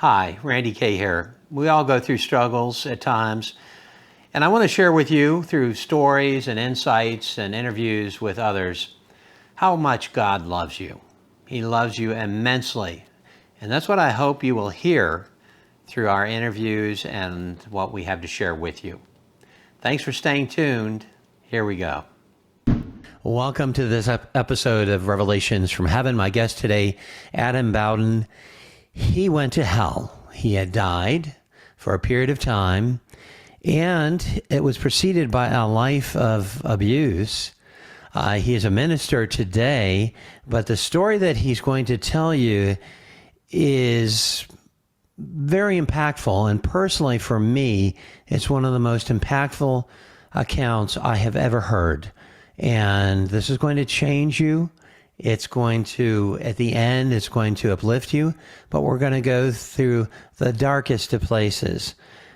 Hi, Randy Kay here. We all go through struggles at times, and I want to share with you through stories and insights and interviews with others how much God loves you. He loves you immensely, and that's what I hope you will hear through our interviews and what we have to share with you. Thanks for staying tuned. Here we go. Welcome to this episode of Revelations from Heaven. My guest today, Adam Bowden. He went to hell. He had died for a period of time, and it was preceded by a life of abuse. He is a minister today, but the story that he's going to tell you is very impactful. And personally, for me, it's one of the most impactful accounts I have ever heard. And this is going to change you. It's going to, at the end, it's going to uplift you, but we're going to go through the darkest of places.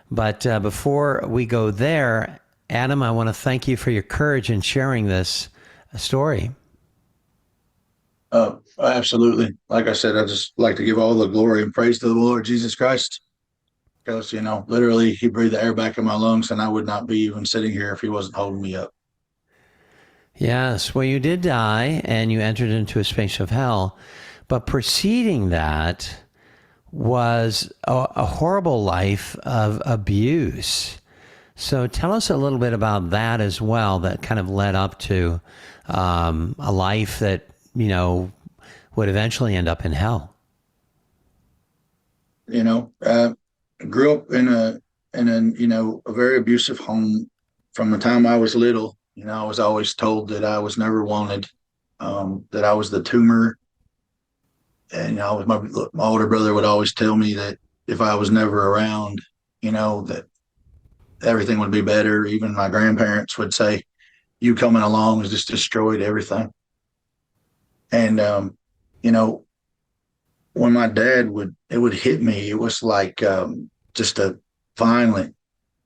But before we go there, Adam, I want to thank you for your courage in sharing this story. Absolutely. Like I said, I just like to give all the glory and praise to the Lord Jesus Christ because, literally he breathed the air back in my lungs and I would not be even sitting here if he wasn't holding me up. Yes, well, you did die and you entered into a space of hell, but preceding that was a horrible life of abuse. So tell us a little bit about that as well, that kind of led up to a life that, would eventually end up in hell. You know, uh, Grew up in a very abusive home from the time I was little. I was always told that I was never wanted, that I was the tumor. And, my older brother would always tell me that if I was never around, that everything would be better. Even my grandparents would say, you coming along has just destroyed everything. And, you know, when my dad it would hit me, it was like just a violent,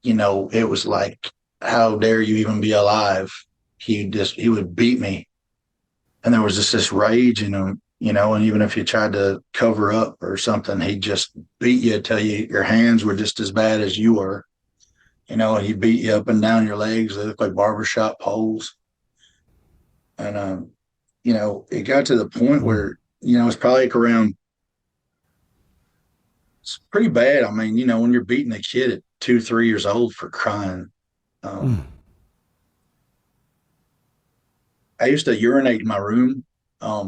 it was like, how dare you even be alive? He would beat me. And there was just this rage in him, and even if you tried to cover up or something, he'd just beat you till your hands were just as bad as you were, and he'd beat you up and down your legs. They look like barbershop poles. And, it got to the point Mm. where, it's probably like around, it's pretty bad. I mean, when you're beating a kid at 2, 3 years old for crying. Mm. um, I used to urinate in my room,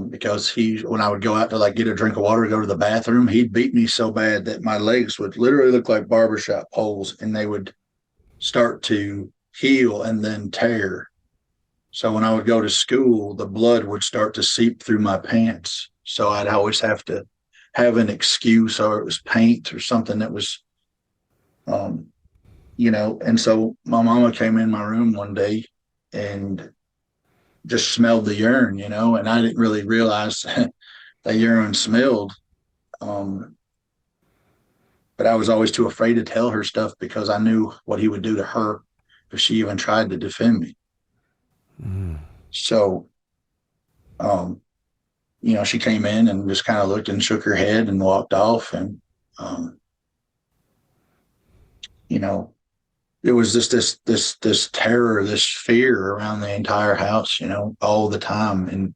because when I would go out to like get a drink of water, go to the bathroom, he'd beat me so bad that my legs would literally look like barbershop poles and they would start to heal and then tear. So when I would go to school, the blood would start to seep through my pants. So I'd always have to have an excuse, or it was paint or something that was, um, and so my mama came in my room one day and just smelled the urine, and I didn't really realize that urine smelled. Um, but I was always too afraid to tell her stuff because I knew what he would do to her if she even tried to defend me. Mm. So, um, she came in and just kind of looked and shook her head and walked off. And, um, you know, it was just this terror, this fear around the entire house, all the time. And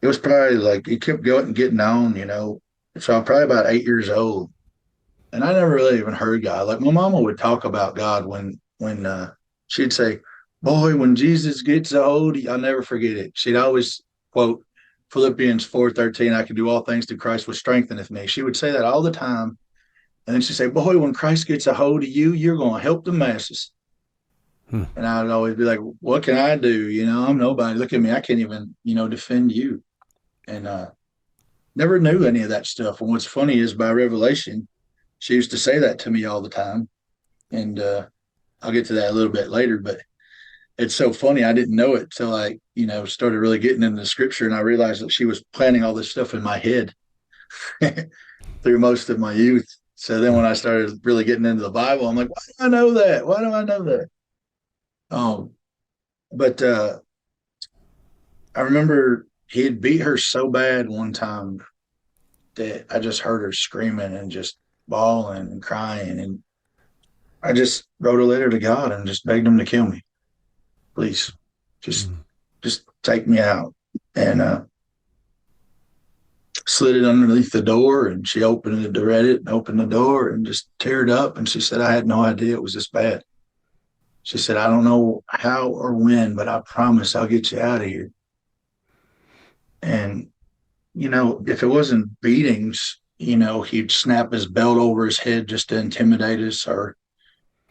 it was probably like it kept going and getting on, So I'm probably about 8 years old, and I never really even heard God. Like my mama would talk about God when she'd say, "Boy, when Jesus gets a hold," I'll never forget it. She'd always quote Philippians 4:13, "I can do all things through Christ which strengtheneth me." She would say that all the time, and then she'd say, "Boy, when Christ gets a hold of you, you're going to help the masses." Mm. And I would always be like, "What can I do? I'm nobody. Look at me. I can't even defend you." And never knew any of that stuff. And what's funny is by revelation, she used to say that to me all the time. And I'll get to that a little bit later, but it's so funny. I didn't know it till I, started really getting into the scripture, and I realized that she was planning all this stuff in my head through most of my youth. So then when I started really getting into the Bible, I'm like, why do I know that? Why do I know that? Um, but I remember he had beat her so bad one time that I just heard her screaming and just bawling and crying. And I just wrote a letter to God and just begged him to kill me. Please, just Mm. just take me out. And slid it underneath the door, and she opened it, read it, and opened the door and just teared up. And she said, I had no idea it was this bad. She said, I don't know how or when, but I promise I'll get you out of here. And, if it wasn't beatings, he'd snap his belt over his head just to intimidate us, or,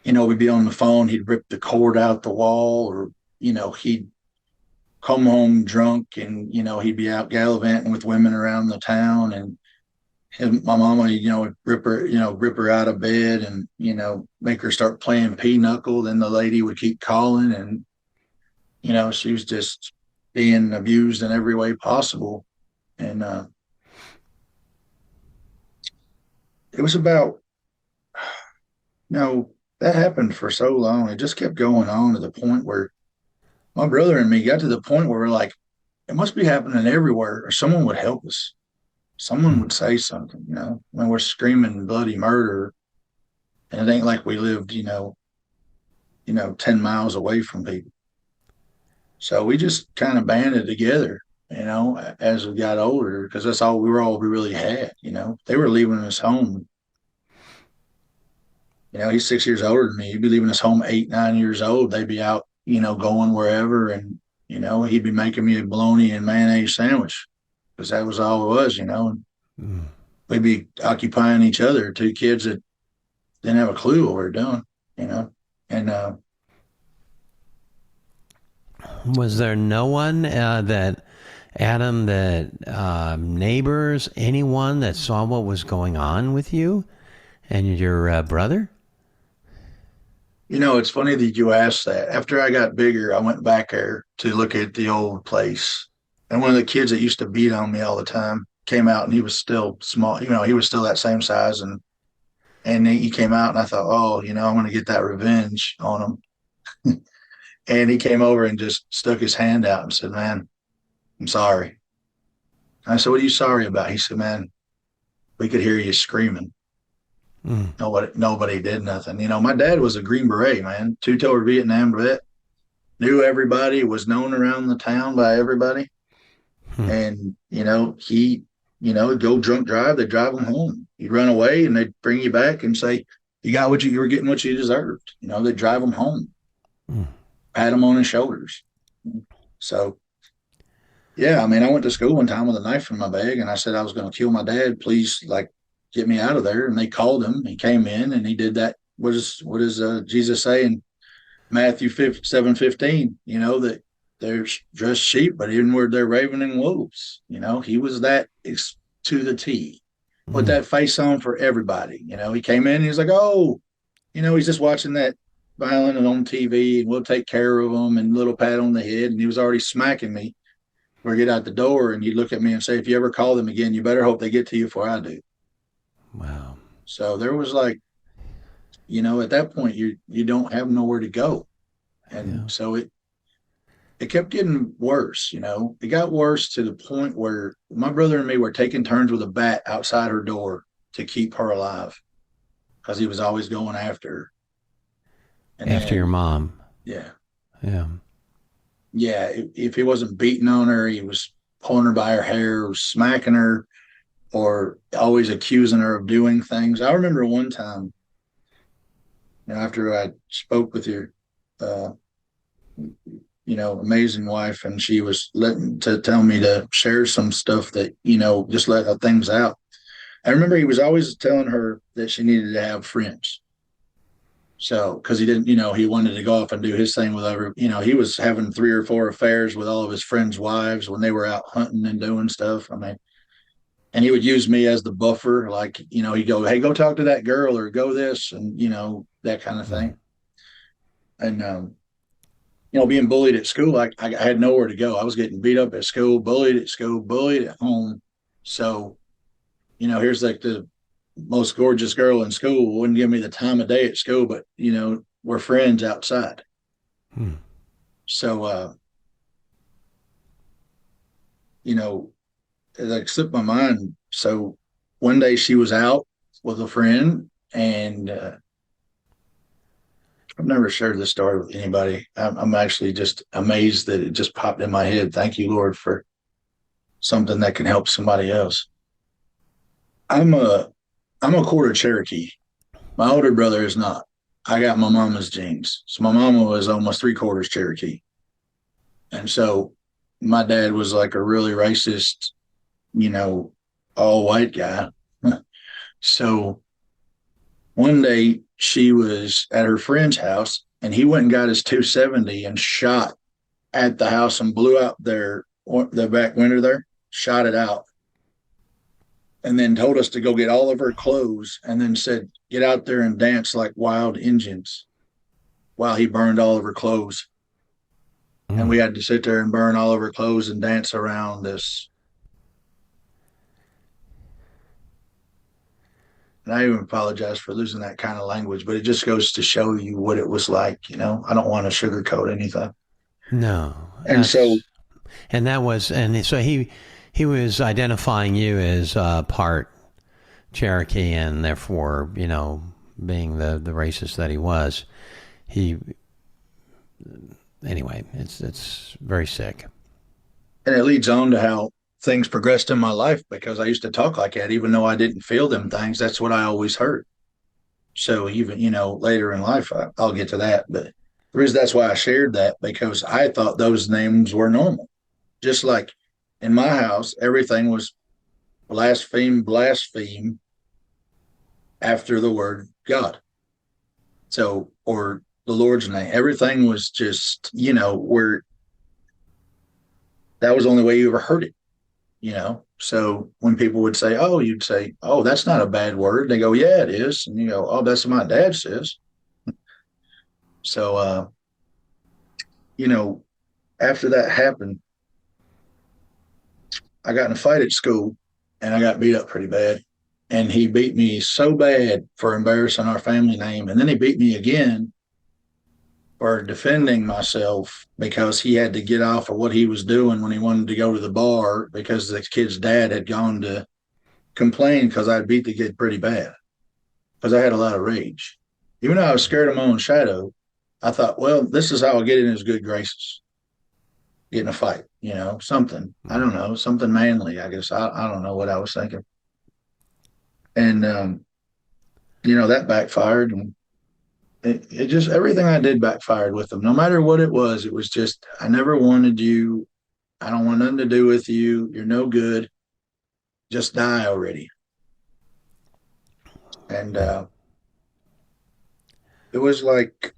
we'd be on the phone, he'd rip the cord out the wall, or, he'd come home drunk and, he'd be out gallivanting with women around the town. And my mama, would rip her out of bed and, make her start playing pinochle. Then the lady would keep calling, and, she was just being abused in every way possible. And it was about, you know, that happened for so long. It just kept going on to the point where my brother and me got to the point where we're like, it must be happening everywhere, or someone would help us. Someone Mm. would say something, when we're screaming bloody murder. And it ain't like we lived, 10 miles away from people. So we just kind of banded together, as we got older, because that's all we really had. They were leaving us home. He's 6 years older than me. He'd be leaving us home 8, 9 years old. They'd be out, going wherever. And, he'd be making me a bologna and mayonnaise sandwich because that was all it was. And Mm. we'd be occupying each other, two kids that didn't have a clue what we were doing, you know. And Was there no one that Adam, that neighbors, anyone that saw what was going on with you and your brother? it's funny that you asked that. After I got bigger, I went back there to look at the old place. And one of the kids that used to beat on me all the time came out, and he was still small. He was still that same size. And he came out, and I thought, oh, I'm going to get that revenge on him. And he came over and just stuck his hand out and said, man, I'm sorry. I said, what are you sorry about? He said, man, we could hear you screaming. Mm. Nobody did nothing. My dad was a Green Beret, man, two-toed Vietnam vet, knew everybody, was known around the town by everybody. Hmm. And, he, go drunk drive, they'd drive him home. He'd run away and they'd bring you back and say, you were getting what you deserved. They'd drive him home, Mm. pat him on his shoulders. So, yeah, I mean, I went to school one time with a knife in my bag, and I said I was going to kill my dad. Please, like, get me out of there. And they called him. He came in and he did that. What does Jesus say in Matthew 7:15? That they're just sheep, but inward they're ravening wolves. He was that to the T. Put Mm. that face on for everybody. He came in and he was like, oh, he's just watching that violin on TV, and we'll take care of him, and little pat on the head. And he was already smacking me or get out the door, and he'd look at me and say, if you ever call them again, you better hope they get to you before I do. Wow. So there was like, at that point you don't have nowhere to go. And Yeah. so it kept getting worse. It got worse to the point where my brother and me were taking turns with a bat outside her door to keep her alive, because he was always going after her. And After your then, mom. yeah, Yeah. yeah, if he wasn't beating on her, he was pulling her by her hair, or smacking her, or always accusing her of doing things. I remember one time, after I spoke with your, uh, amazing wife, and she was letting to tell me to share some stuff that, just let things out. I remember he was always telling her that she needed to have friends. So, because he didn't, he wanted to go off and do his thing with other, he was having 3 or 4 affairs with all of his friends' wives when they were out hunting and doing stuff. I mean, and he would use me as the buffer, like, he'd go, hey, go talk to that girl, or go this, and that kind of Mm. thing. And being bullied at school, I had nowhere to go. I was getting beat up at school, bullied at school, bullied at home. So, here's like the most gorgeous girl in school, wouldn't give me the time of day at school, but we're friends outside. Mm. So you know, it like slipped my mind. So one day she was out with a friend, and I've never shared this story with anybody. I'm actually just amazed that it just popped in my head. Thank you, Lord, for something that can help somebody else. I'm a I'm a quarter Cherokee. My older brother is not. I got my mama's genes. So my mama was almost three-quarters Cherokee. And so my dad was like a really racist, you know, all white guy. So one day she was at her friend's house and he went and got his 270 and shot at the house and blew out their back window there, shot it out, and then told us to go get all of her clothes and then said, get out there and dance like wild Indians while he burned all of her clothes. And we had to sit there and burn all of her clothes and dance around this. And I even apologize for losing that kind of language, but it just goes to show you what it was like. I don't want to sugarcoat anything. No, And so, and so he was identifying you as part Cherokee, and therefore, being the racist that he was, he anyway, it's very sick. and it leads on to how things progressed in my life because I used to talk like that, even though I didn't feel them things. That's what I always heard. So even, later in life, I'll get to that. But the reason that's why I shared that, because I thought those names were normal. Just like in my house, everything was blaspheme after the word God. So, or the Lord's name. Everything was just, where that was the only way you ever heard it. So when people would say, oh, you'd say, oh, that's not a bad word. They go, yeah, it is. And you go, oh, that's what my dad says. So, you know, after that happened, I got in a fight at school and I got beat up pretty bad. And he beat me so bad for embarrassing our family name. And then he beat me again for defending myself because he had to get off of what he was doing when he wanted to go to the bar because the kid's dad had gone to complain because I beat the kid pretty bad because I had a lot of rage. Even though I was scared of my own shadow, I thought, well, this is how I'll get in his good graces. Get in a fight, something. I don't know, something manly, I guess. I don't know what I was thinking. And, that backfired. And it just, everything I did backfired with them. No matter what it was just, I never wanted you. I don't want nothing to do with you. You're no good. Just die already. And it was like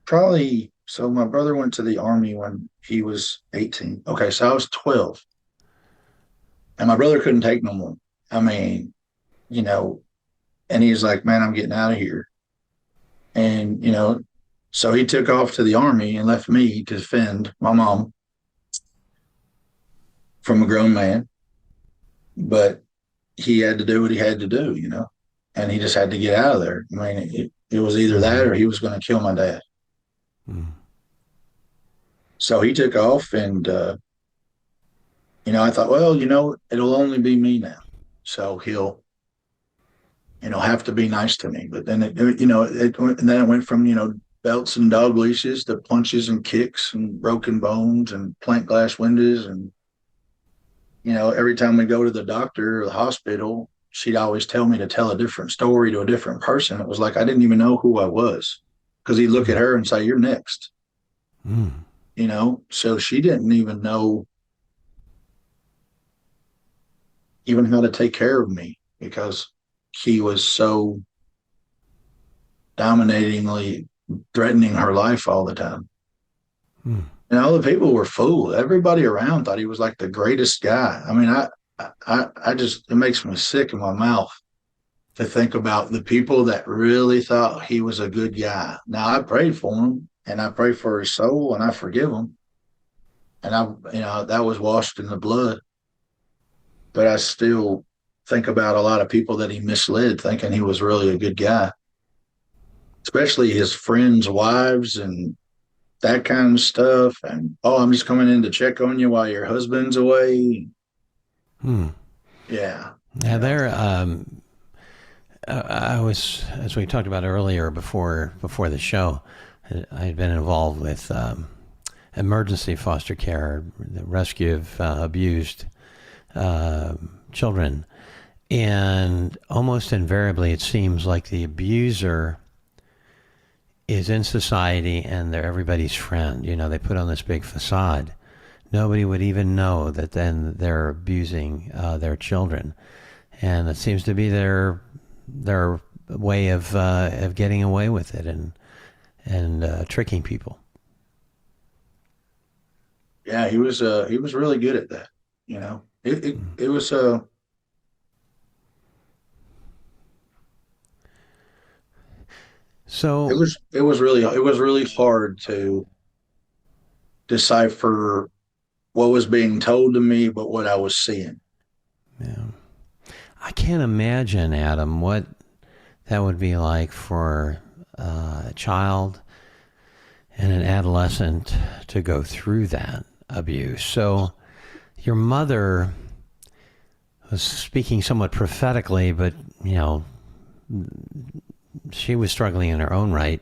probably, so my brother went to the army when he was 18. Okay, so I was 12. And my brother couldn't take no more. I mean, you know, and he's like, man, I'm getting out of here. And, so he took off to the army and left me to defend my mom from a grown man. But he had to do what he had to do, and he just had to get out of there. I mean, it was either that or he was going to kill my dad. Mm. So he took off, and, I thought, well, it'll only be me now. So he'll, have to be nice to me. But then and then it went from, belts and dog leashes to punches and kicks and broken bones and plant glass windows. And, every time we go to the doctor or the hospital, she'd always tell me to tell a different story to a different person. It was like I didn't even know who I was because he'd look at her and say, you're next. Mm. So she didn't even know even how to take care of me because he was so dominatingly threatening her life all the time. Mm. And all the people were fooled. Everybody around thought he was like the greatest guy. I mean, I just, it makes me sick in my mouth to think about the people that really thought he was a good guy. Now I prayed for him and I pray for his soul and I forgive him. And that was washed in the blood. But I still think about a lot of people that he misled thinking he was really a good guy, especially his friends' wives and that kind of stuff. And, oh, I'm just coming in to check on you while your husband's away. Mm. Yeah. Yeah, I was, as we talked about earlier before the show, I had been involved with emergency foster care, the rescue of abused children, and almost invariably, it seems like the abuser is in society and they're everybody's friend. They put on this big facade. Nobody would even know that then they're abusing their children, and it seems to be their way of getting away with it and tricking people. Yeah, he was really good at that. It was it So, was it was really hard to decipher what was being told to me, but what I was seeing. yeah, I can't imagine, Adam, what that would be like for a child and an adolescent to go through that abuse. So, your mother was speaking somewhat prophetically, but she was struggling in her own right,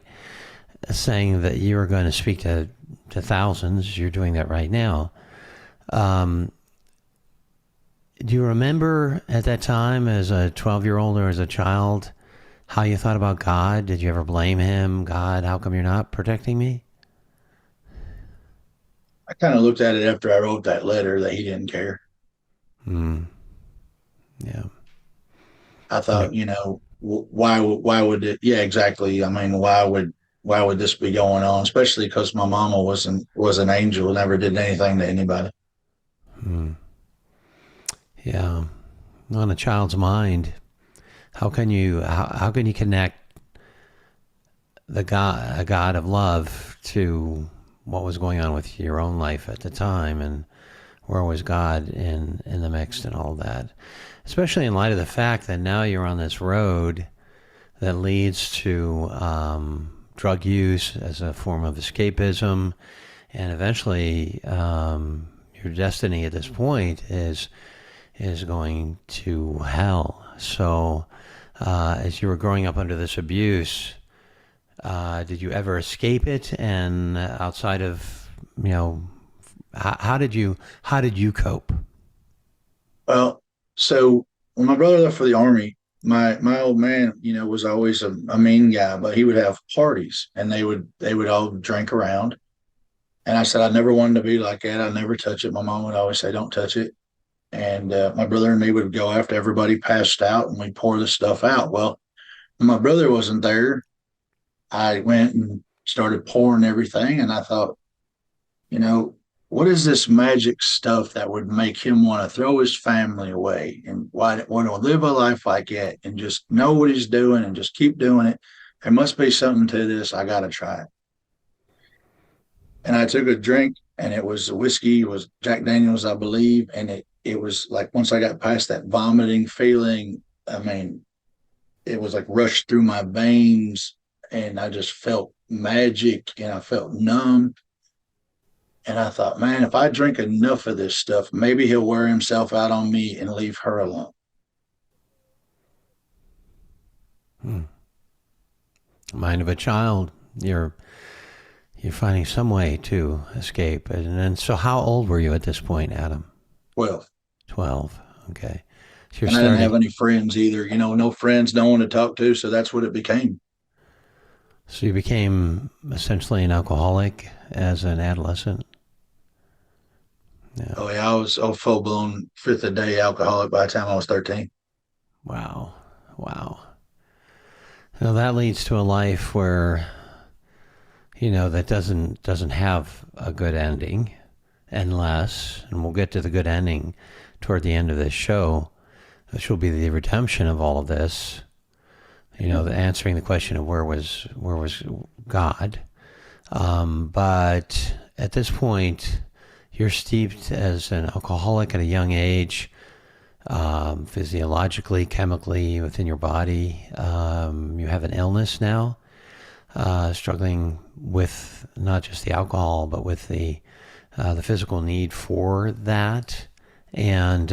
saying that you were going to speak to thousands. You're doing that right now. Um, do you remember at that time, as a 12-year-old or as a child, how you thought about God? Did you ever blame him? God, how come you're not protecting me? I kind of looked at it after I wrote that letter that he didn't care. Hmm. Yeah. I And it, thought, why would it? Yeah, exactly. I mean, why would this be going on? Especially because my mama was an angel, never did anything to anybody. hmm. Yeah. On a child's mind, how can you connect a God of love to what was going on with your own life at the time, and where was God in the mix and all that? Especially in light of the fact that now you're on this road that leads to drug use as a form of escapism, and eventually your destiny at this point is going to hell. So, as you were growing up under this abuse, did you ever escape it? And outside of, how did you cope? Well, so when my brother left for the army, my old man, was always a mean guy, but he would have parties and they would all drink around. And I said I never wanted to be like that. I never touch it. My mom would always say, "Don't touch it." And my brother and me would go after everybody passed out, and we'd pour the stuff out. Well, when my brother wasn't there, I went and started pouring everything, and I thought, you know, what is this magic stuff that would make him want to throw his family away and why want to live a life like that and just know what he's doing and just keep doing it? There must be something to this. I got to try it. And I took a drink, and it was whiskey, it was Jack Daniels, I believe. And it was like once I got past that vomiting feeling, I mean, it was like rushed through my veins, and I just felt magic and I felt numb. And I thought, man, if I drink enough of this stuff, maybe he'll wear himself out on me and leave her alone. Hmm. Mind of a child. You're finding some way to escape. And then, so how old were you at this point, Adam? Well, 12. Okay. So you're and I didn't have starting. any friends either, no friends, no one to talk to. So that's what it became. So you became essentially an alcoholic as an adolescent. Yeah. Oh, yeah, I was full blown fifth a day alcoholic by the time I was 13. Wow. Wow. Now that leads to a life where, that doesn't have a good ending, unless, and we'll get to the good ending toward the end of this show, which will be the redemption of all of this. The answering the question of where was God. But at this point, you're steeped as an alcoholic at a young age, physiologically, chemically within your body. You have an illness now, struggling with not just the alcohol, but with the physical need for that. And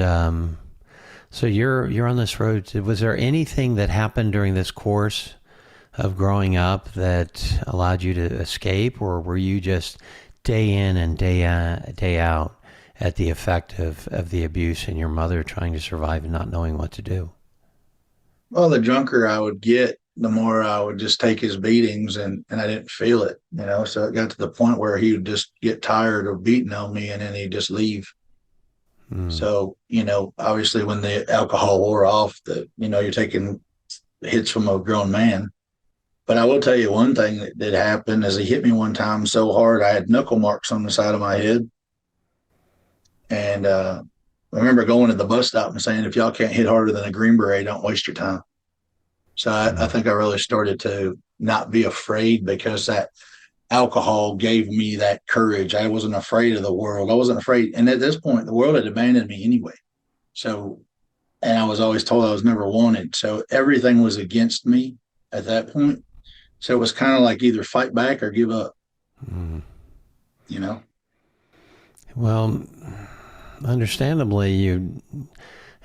So you're on this road. Was there anything that happened during this course of growing up that allowed you to escape, or were you just day in and day out at the effect of the abuse and your mother trying to survive and not knowing what to do? Well, the drunker I would get, the more I would just take his beatings, and I didn't feel it, you know. So it got to the point where he would just get tired of beating on me and then he'd just leave. Mm, So, you know, obviously when the alcohol wore off, you're taking hits from a grown man. But I will tell you one thing that did happen is he hit me one time so hard I had knuckle marks on the side of my head. And I remember going to the bus stop and saying, if y'all can't hit harder than a Green Beret, don't waste your time. So I mm, think I really started to not be afraid because that alcohol gave me that courage. I wasn't afraid of the world. I wasn't afraid. And at this point, the world had abandoned me anyway. So, and I was always told I was never wanted. So everything was against me at that point. So it was kind of like either fight back or give up, mm. you know? Well, understandably, you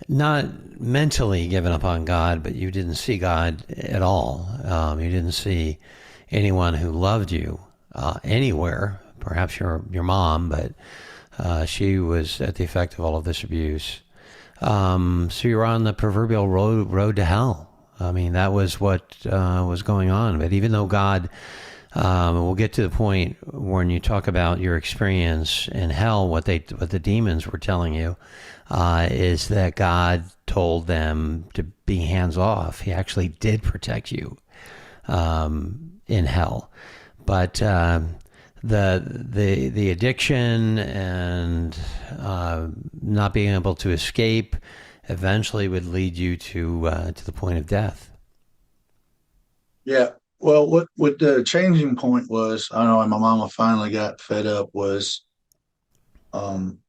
not mentally given up on God, but you didn't see God at all. You didn't see anyone who loved you anywhere. Perhaps your mom, but she was at the effect of all of this abuse. So you were on the proverbial road to hell. I mean, that was what was going on. But even though God, we'll get to the point when you talk about your experience in hell. What the demons were telling you is that God told them to be hands off. He actually did protect you in hell, but the addiction and not being able to escape eventually would lead you to the point of death. Yeah. Well, what the changing point was, I know, and my mama finally got fed up was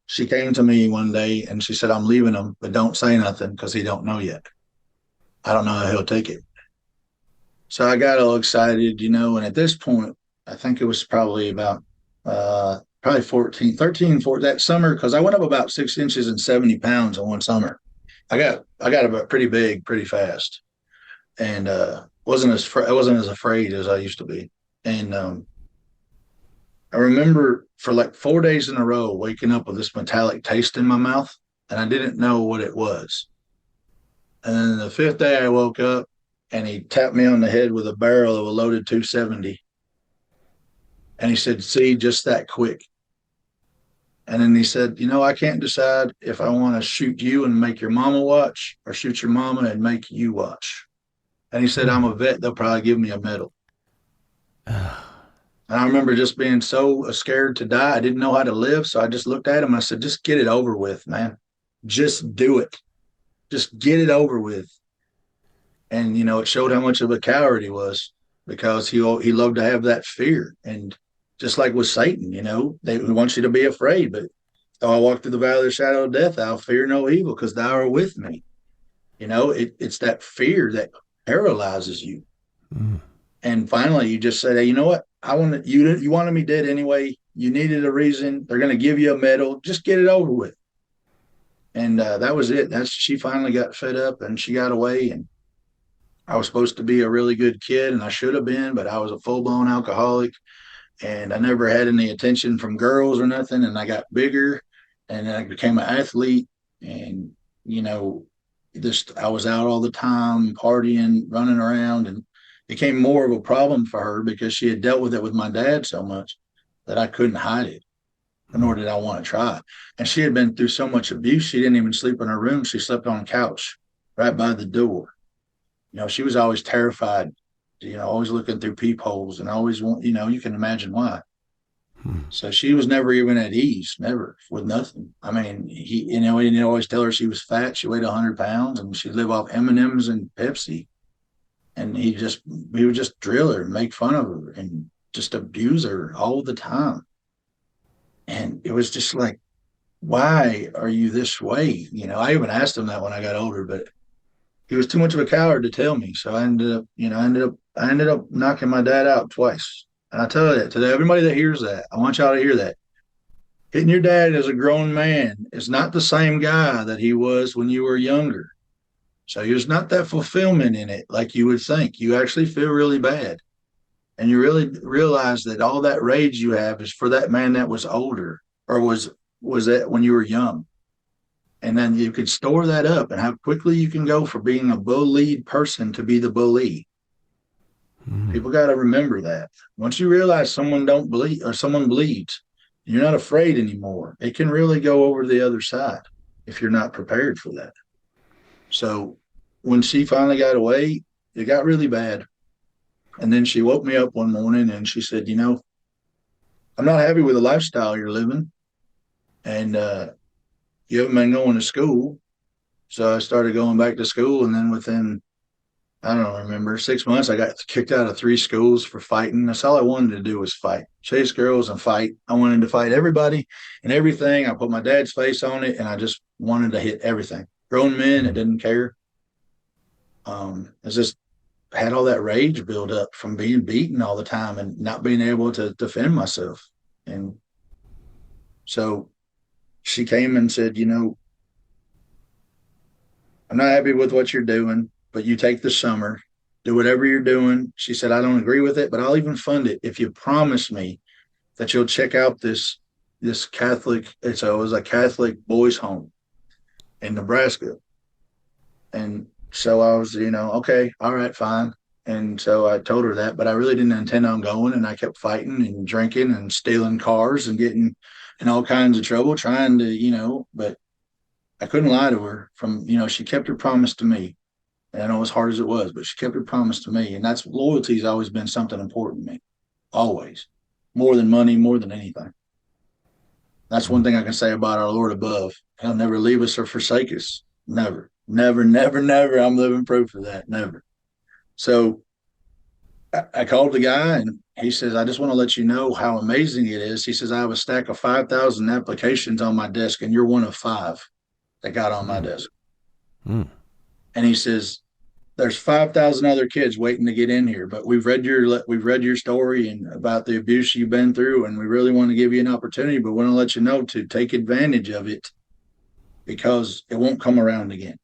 she came to me one day and she said, I'm leaving him, but don't say nothing because he don't know yet. I don't know how he'll take it. So I got all excited, you know, and at this point, I think it was probably about probably 14, 13, 14 that summer, because I went up about 6 inches and 70 pounds in one summer. I got about pretty big pretty fast, and I wasn't as afraid as I used to be. And I remember for like 4 days in a row waking up with this metallic taste in my mouth, and I didn't know what it was. And then the fifth day I woke up and he tapped me on the head with a barrel of a loaded 270. And he said, see, just that quick. And then he said, you know, I can't decide if I want to shoot you and make your mama watch or shoot your mama and make you watch. And he said, I'm a vet. They'll probably give me a medal. And I remember just being so scared to die. I didn't know how to live. So I just looked at him. I said, just get it over with, man. Just do it. Just get it over with. And, you know, it showed how much of a coward he was because he loved to have that fear. And just like with Satan, you know, they want you to be afraid. But though I walk through the valley of the shadow of death, I'll fear no evil because thou art with me. You know, it's that fear that paralyzes you. Mm. And finally, you just said, hey, you know what? I wanted you. You wanted me dead anyway. You needed a reason. They're going to give you a medal. Just get it over with. And that was it. She finally got fed up and she got away. And I was supposed to be a really good kid, and I should have been, but I was a full blown alcoholic, and I never had any attention from girls or nothing. And I got bigger, and I became an athlete, and you know, just I was out all the time, partying, running around, and became more of a problem for her because she had dealt with it with my dad so much that I couldn't hide it, nor did I want to try. And she had been through so much abuse, she didn't even sleep in her room. She slept on a couch right by the door. You know, she was always terrified, you know, always looking through peepholes and always want, you know, you can imagine why. Hmm. So she was never even at ease, never with nothing. I mean, you know, he didn't always tell her she was fat. She weighed 100 pounds and she'd live off M&Ms and Pepsi. And he would just drill her and make fun of her and just abuse her all the time. And it was just like, why are you this way? You know, I even asked him that when I got older, but he was too much of a coward to tell me. So I ended up, you know, I ended up knocking my dad out twice. And I tell you that to everybody that hears that, I want y'all to hear that. Hitting your dad as a grown man is not the same guy that he was when you were younger. So there's not that fulfillment in it like you would think. You actually feel really bad. And you really realize that all that rage you have is for that man that was older or was that when you were young. And then you could store that up and how quickly you can go from being a bullied person to be the bully. Mm. People got to remember that. Once you realize someone don't bleed or someone bleeds, you're not afraid anymore. It can really go over to the other side if you're not prepared for that. So when she finally got away, it got really bad. And then she woke me up one morning and she said, I'm not happy with the lifestyle you're living. And you haven't been going to school. So I started going back to school. And then within, I don't remember, 6 months, I got kicked out of 3 schools for fighting. That's all I wanted to do was fight, chase girls and fight. I wanted to fight everybody and everything. I put my dad's face on it and I just wanted to hit everything. Grown men that didn't care. It's just had all that rage build up from being beaten all the time and not being able to defend myself. And so she came and said, I'm not happy with what you're doing, but you take the summer, do whatever you're doing. She said, I don't agree with it, but I'll even fund it if you promise me that you'll check out this Catholic. It was a Catholic boys' home in Nebraska. And so I was, okay, all right, fine. And so I told her that, but I really didn't intend on going. And I kept fighting and drinking and stealing cars and getting in all kinds of trouble, trying to, but I couldn't lie to her she kept her promise to me. And I know as hard as it was, but she kept her promise to me. And that's loyalty's always been something important to me, always, more than money, more than anything. That's one thing I can say about our Lord above. He'll never leave us or forsake us. Never, never, never, never. I'm living proof of that. Never. So I called the guy and he says, I just want to let you know how amazing it is. He says, I have a stack of 5,000 applications on my desk and you're one of 5 that got on my Mm. desk. Mm. And he says, there's 5,000 other kids waiting to get in here, but we've read your story and about the abuse you've been through. And we really want to give you an opportunity, but we want to let you know to take advantage of it because it won't come around again.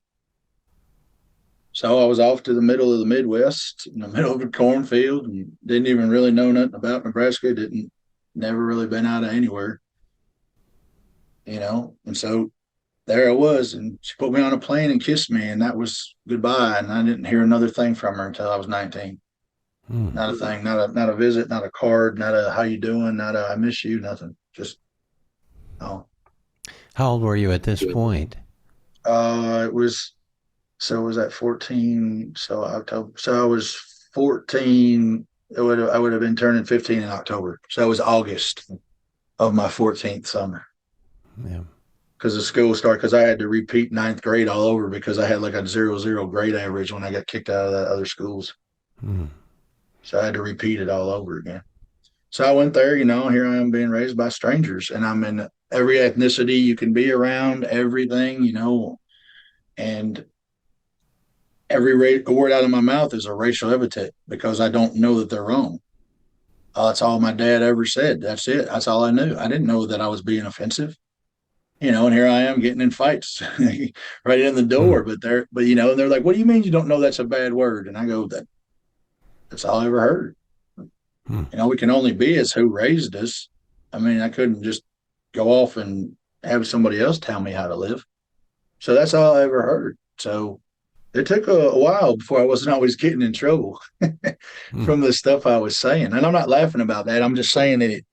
So I was off to the middle of the Midwest, in the middle of a cornfield, and didn't even really know nothing about Nebraska. Didn't never really been out of anywhere, And so there I was, and she put me on a plane and kissed me, and that was goodbye. And I didn't hear another thing from her until I was 19. Mm. Not a thing, not a visit, not a card, not a how you doing, not a I miss you, nothing. Just oh. How old were you at this point? It was was that 14? So October. So I was 14. I would have been turning 15 in October. So it was August of my 14th summer. Yeah. Because the school started because I had to repeat ninth grade all over because I had like a 0.00 grade average when I got kicked out of the other schools. Mm. So I had to repeat it all over again. So I went there, here I am being raised by strangers and I'm in every ethnicity you can be around, everything, and every word out of my mouth is a racial epithet because I don't know that they're wrong. That's all my dad ever said. That's it. That's all I knew. I didn't know that I was being offensive, and here I am getting in fights right in the Mm. door. And they're like, "What do you mean you don't know that's a bad word?" And I go, That's all I ever heard. Mm. We can only be as who raised us. I mean, I couldn't just go off and have somebody else tell me how to live. So that's all I ever heard. So it took a while before I wasn't always getting in trouble Mm. from the stuff I was saying. And I'm not laughing about that. I'm just saying that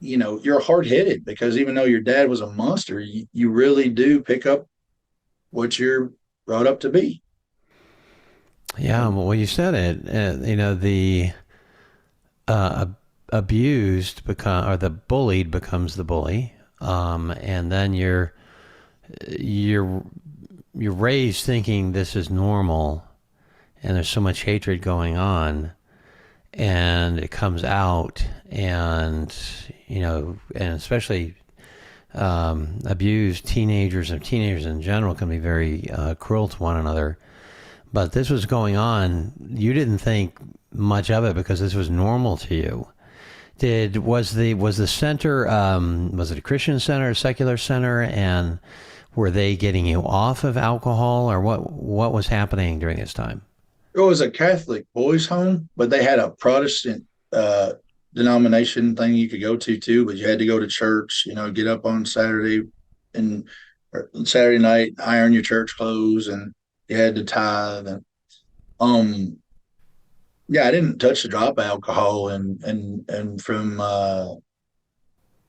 you're hard headed because even though your dad was a monster, you really do pick up what you're brought up to be. Yeah. Well, you said it. The abused become or the bullied becomes the bully, and then you're you're raised thinking this is normal, and there's so much hatred going on, and it comes out, and and especially abused teenagers and teenagers in general can be very cruel to one another. But this was going on. You didn't think much of it because this was normal to you. Did was the center was it a Christian center, a secular center, and were they getting you off of alcohol, or what was happening during this time? It was a Catholic boys' home, but they had a Protestant uh, denomination thing you could go to too. But you had to go to church, get up on Saturday and or Saturday night, iron your church clothes, and you had to tithe. And yeah, I didn't touch a drop of alcohol, and from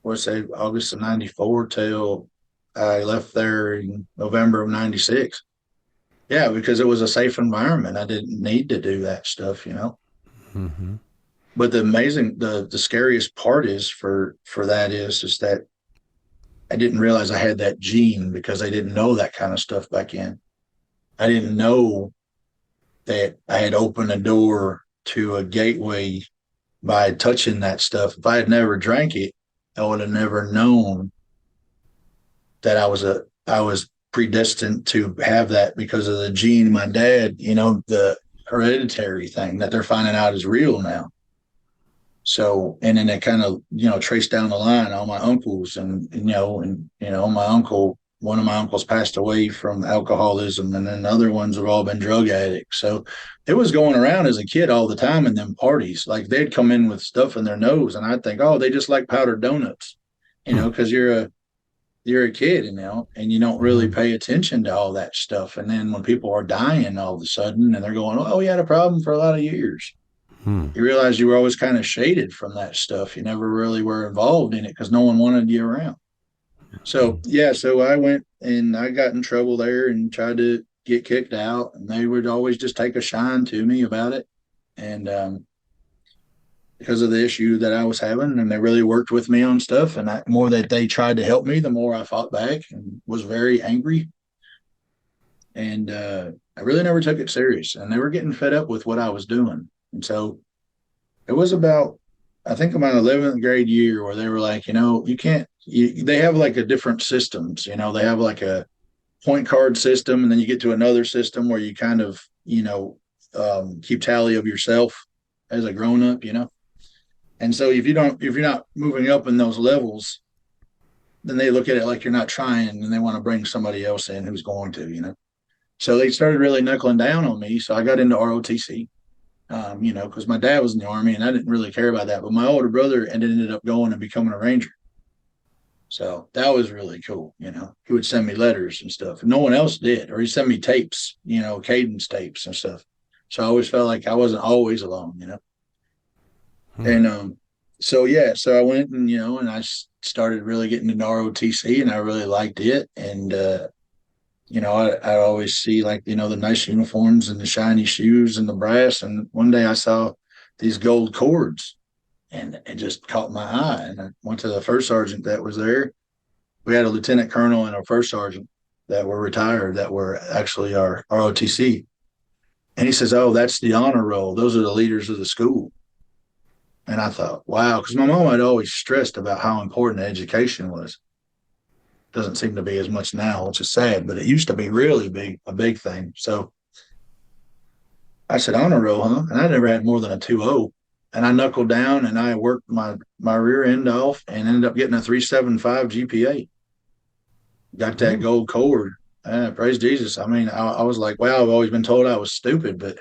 what's say August of '94 till I left there in November of '96. Yeah, because it was a safe environment. I didn't need to do that stuff. Mm-hmm. But the scariest part is for that is that I didn't realize I had that gene because I didn't know that kind of stuff back in. I didn't know that I had opened a door to a gateway by touching that stuff. If I had never drank it, I would have never known that I was predestined to have that because of the gene my dad, the hereditary thing that they're finding out is real now. So, and then it kind of, traced down the line, all my uncles my uncle, one of my uncles passed away from alcoholism, and then the other ones have all been drug addicts. So it was going around as a kid all the time in them parties. Like they'd come in with stuff in their nose, and I'd think, oh, they just like powdered donuts, because you're a kid, and you don't really Mm-hmm. pay attention to all that stuff. And then when people are dying all of a sudden and they're going, oh, we had a problem for a lot of years, Hmm. you realize you were always kind of shaded from that stuff. You never really were involved in it because no one wanted you around. So yeah, so I went and I got in trouble there and tried to get kicked out, and they would always just take a shine to me about it. And because of the issue that I was having, and they really worked with me on stuff, and the more that they tried to help me, the more I fought back and was very angry. And I really never took it serious, and they were getting fed up with what I was doing. And so it was about, I think, about 11th grade year where they were like, you can't, they have like a different systems, they have like a point card system, and then you get to another system where you kind of, keep tally of yourself as a grown up. And so if you're not moving up in those levels, then they look at it like you're not trying, and they want to bring somebody else in who's going to. So they started really knuckling down on me. So I got into ROTC, because my dad was in the Army and I didn't really care about that. But my older brother ended up going and becoming a Ranger. So that was really cool. He would send me letters and stuff. And no one else did, or he'd send me tapes, cadence tapes and stuff. So I always felt like I wasn't always alone. Hmm. And so yeah, so I went and I started really getting into ROTC, and I really liked it. And I always see, like, the nice uniforms and the shiny shoes and the brass. And one day I saw these gold cords, and it just caught my eye. And I went to the first sergeant that was there. We had a lieutenant colonel and a first sergeant that were retired that were actually our ROTC. And he says, oh, that's the honor roll. Those are the leaders of the school. And I thought, wow, because my mom had always stressed about how important education was. Doesn't seem to be as much now, which is sad, but it used to be really a big thing. So I said, honor roll, huh? And I never had more than a 2.0. And I knuckled down and I worked my rear end off and ended up getting a 3.75 GPA. Got that Hmm. gold cord. Praise Jesus. I mean, I was like, wow, I've always been told I was stupid, but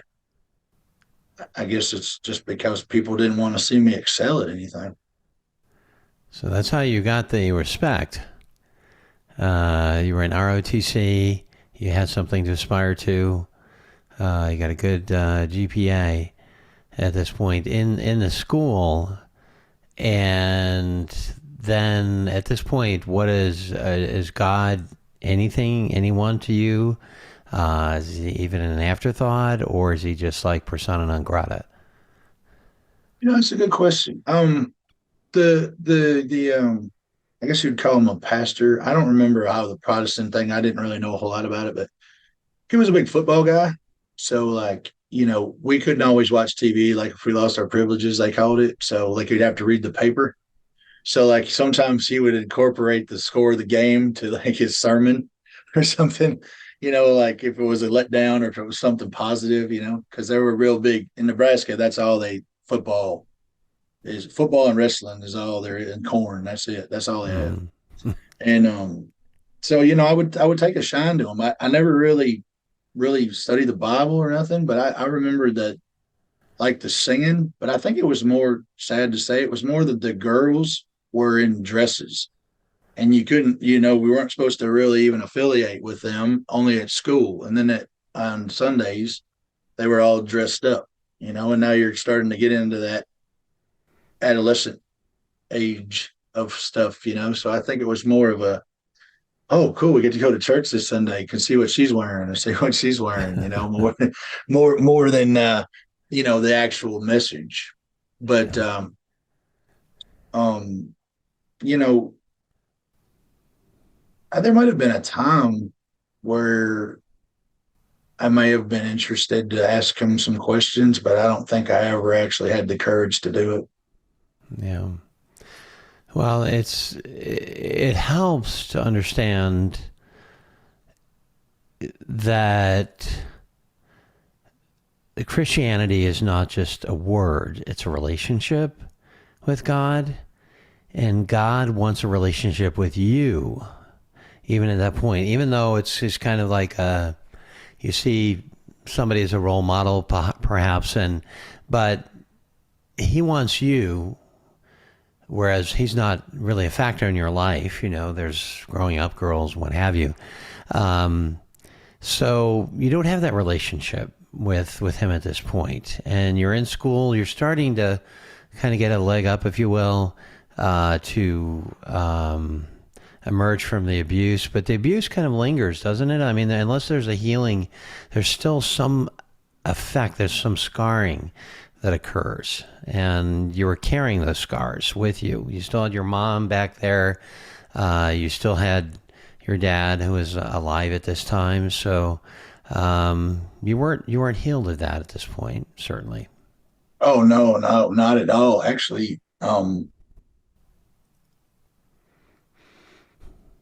I guess it's just because people didn't want to see me excel at anything. So that's how you got the respect. You were in ROTC. You had something to aspire to. You got a good GPA at this point in the school, and then at this point, what is God anyone to you? Is he even an afterthought, or is he just like persona non grata? That's a good question. The I guess you'd call him a pastor. I don't remember how the Protestant thing. I didn't really know a whole lot about it, but he was a big football guy. So like, we couldn't always watch TV. Like if we lost our privileges, they called it. So like you'd have to read the paper. So like sometimes he would incorporate the score of the game to like his sermon or something. Like if it was a letdown or if it was something positive. Because they were real big in Nebraska. That's all they football is football and wrestling is all there is, and corn. That's it. That's all they have. Mm. And so I would take a shine to them. I never really studied the Bible or nothing, but I remember that like the singing. But I think it was more sad to say it was more that the girls were in dresses, and you couldn't, we weren't supposed to really even affiliate with them, only at school. And then on Sundays they were all dressed up, and now you're starting to get into that adolescent age of stuff, so I think it was more of a, oh cool, we get to go to church this Sunday, can see what she's wearing and see what she's wearing, more than the actual message. But Yeah. um you know there might have been a time where I may have been interested to ask him some questions, but I don't think I ever actually had the courage to do it. Yeah. Well, it helps to understand that Christianity is not just a word, it's a relationship with God, and God wants a relationship with you. Even at that point, even though it's just kind of like you see somebody as a role model, perhaps, but he wants you, whereas he's not really a factor in your life. There's growing up girls, what have you. Um, so you don't have that relationship with him at this point, and you're in school. You're starting to kind of get a leg up, if you will, to emerge from the abuse. But the abuse kind of lingers, doesn't it? I mean, unless there's a healing, there's still some effect. There's some scarring that occurs, and you were carrying those scars with you. You still had your mom back there. You still had your dad, who was alive at this time. So you weren't healed of that at this point, certainly. Oh no, no, not at all. Actually,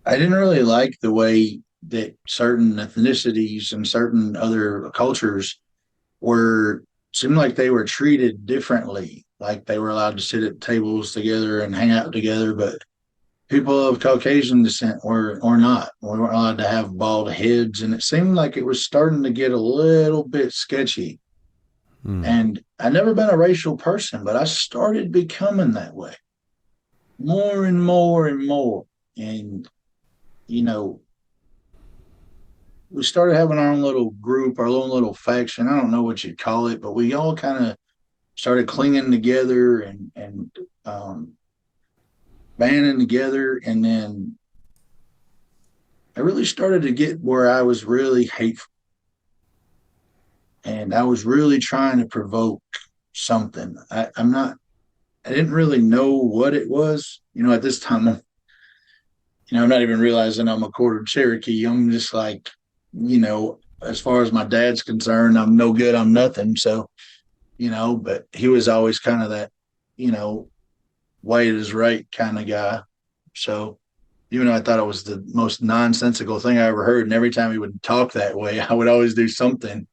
I didn't really like the way that certain ethnicities and certain other cultures were seemed like they were treated differently. Like they were allowed to sit at tables together and hang out together, but people of Caucasian descent were or not. We weren't allowed to have bald heads, and it seemed like it was starting to get a little bit sketchy. Hmm. And I never been a racial person, but I started becoming that way more and more and more. And you know, we started having our own little group, our own little faction. I don't know what you'd call it, but we all kind of started clinging together and banding together. And then I really started to get where I was really hateful, and I was really trying to provoke something. I'm not. I didn't really know what it was. At this time, I'm not even realizing I'm a quarter Cherokee. I'm just like, as far as my dad's concerned, I'm no good. I'm nothing. So, but he was always kind of that, you know, white is right kind of guy. So, even though I thought it was the most nonsensical thing I ever heard, and every time he would talk that way, I would always do something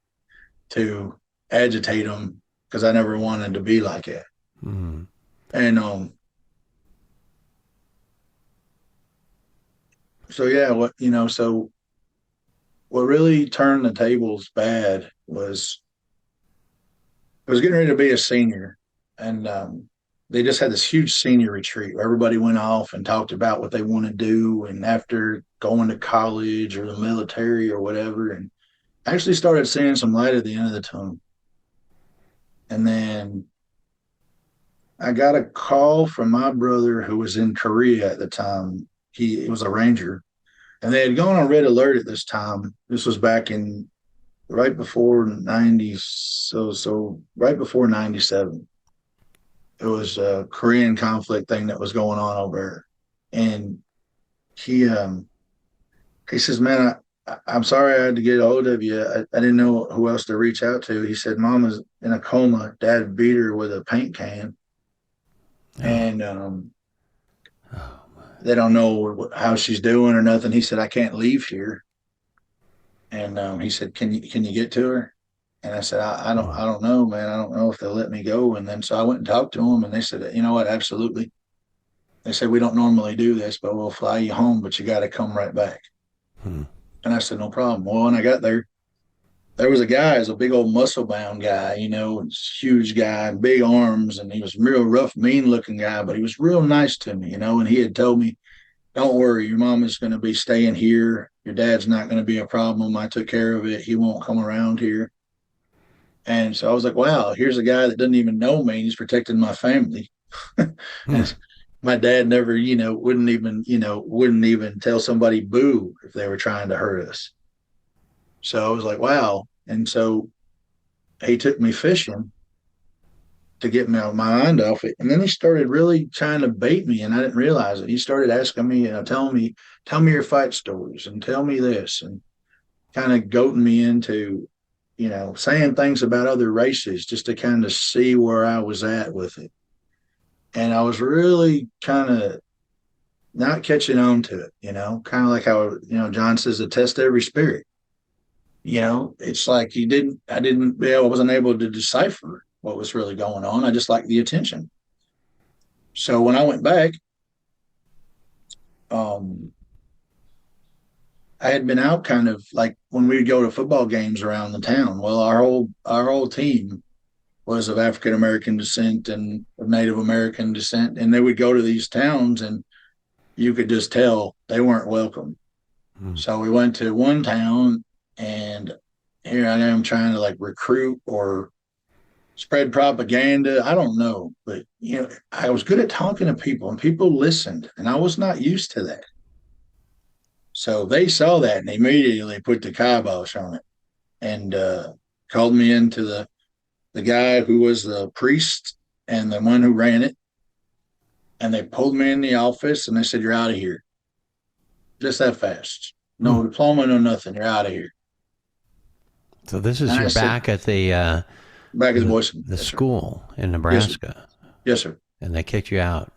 to agitate him because I never wanted to be like it. Hmm. And so yeah, what really turned the tables bad was I was getting ready to be a senior, and they just had this huge senior retreat where everybody went off and talked about what they want to do, and after going to college or the military or whatever, and I actually started seeing some light at the end of the tunnel. And then I got a call from my brother who was in Korea at the time. He was a ranger, and they had gone on red alert at this time. This was back in right before 90, so right before 97. It was a Korean conflict thing that was going on over there. And he he says, "Man, I'm sorry I had to get a hold of you. I didn't know who else to reach out to." He said, "Mama's in a coma. Dad beat her with a paint can, Oh. and they don't know how she's doing or nothing." He said, "I can't leave here." And he said, "Can you get to her?" And I said, Hmm. I don't know, man. I don't know if they'll let me go. And then so I went and talked to them, and they said, you know what? Absolutely. They said, we don't normally do this, but we'll fly you home, but you got to come right back. Hmm. And I said, no problem. Well, when I got there, there was a guy, is a big old muscle bound guy, huge guy, big arms, and he was a real rough, mean looking guy, but he was real nice to me, and he had told me, don't worry, your mom is going to be staying here. Your dad's not going to be a problem. I took care of it. He won't come around here. And so I was like, wow, here's a guy that doesn't even know me. And he's protecting my family. Hmm. And my dad never, wouldn't even tell somebody boo if they were trying to hurt us. So I was like, wow. And so he took me fishing to get me out my mind off it. And then he started really trying to bait me, and I didn't realize it. He started asking me, tell me your fight stories and tell me this, and kind of goading me into, saying things about other races just to kind of see where I was at with it. And I was really kind of not catching on to it, kind of like how, John says to test every spirit. It's like I wasn't able to decipher what was really going on. I just liked the attention. So when I went back, um, I had been out kind of like when we would go to football games around the town. Well, our whole team was of African American descent and of Native American descent, and they would go to these towns, and you could just tell they weren't welcome. Hmm. So we went to one town, and here I am trying to like recruit or spread propaganda. I don't know, but I was good at talking to people, and people listened, and I was not used to that. So they saw that and immediately put the kibosh on it, and called me into the guy who was the priest and the one who ran it, and they pulled me in the office and they said, "You're out of here, just that fast. Hmm. No diploma, no nothing. You're out of here." So this is And I you're said, back at the "Back at the the, boys." the Yes, sir. school in Yes, sir. Nebraska, Yes, sir. and they kicked you out.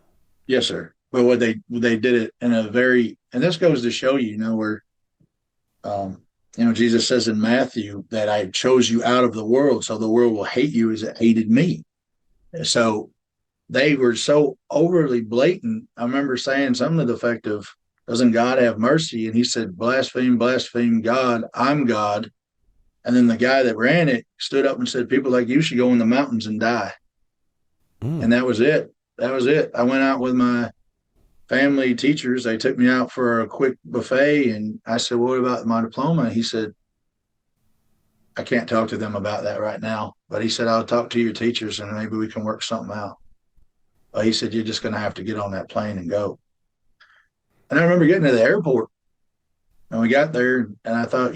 Yes, sir. But what they did it in a very, and this goes to show you, where um, Jesus says in Matthew that I chose you out of the world, so the world will hate you as it hated me. So they were so overly blatant. I remember saying something to the effect of, "Doesn't God have mercy?" And he said, "Blaspheme, blaspheme God. I'm God." And then the guy that ran it stood up and said, "People like you should go in the mountains and die." Hmm. And that was it. That was it. I went out with my family teachers. They took me out for a quick buffet, and I said, "Well, what about my diploma?" He said, "I can't talk to them about that right now." But he said, "I'll talk to your teachers and maybe we can work something out." But he said, "You're just going to have to get on that plane and go." And I remember getting to the airport, and we got there, and I thought,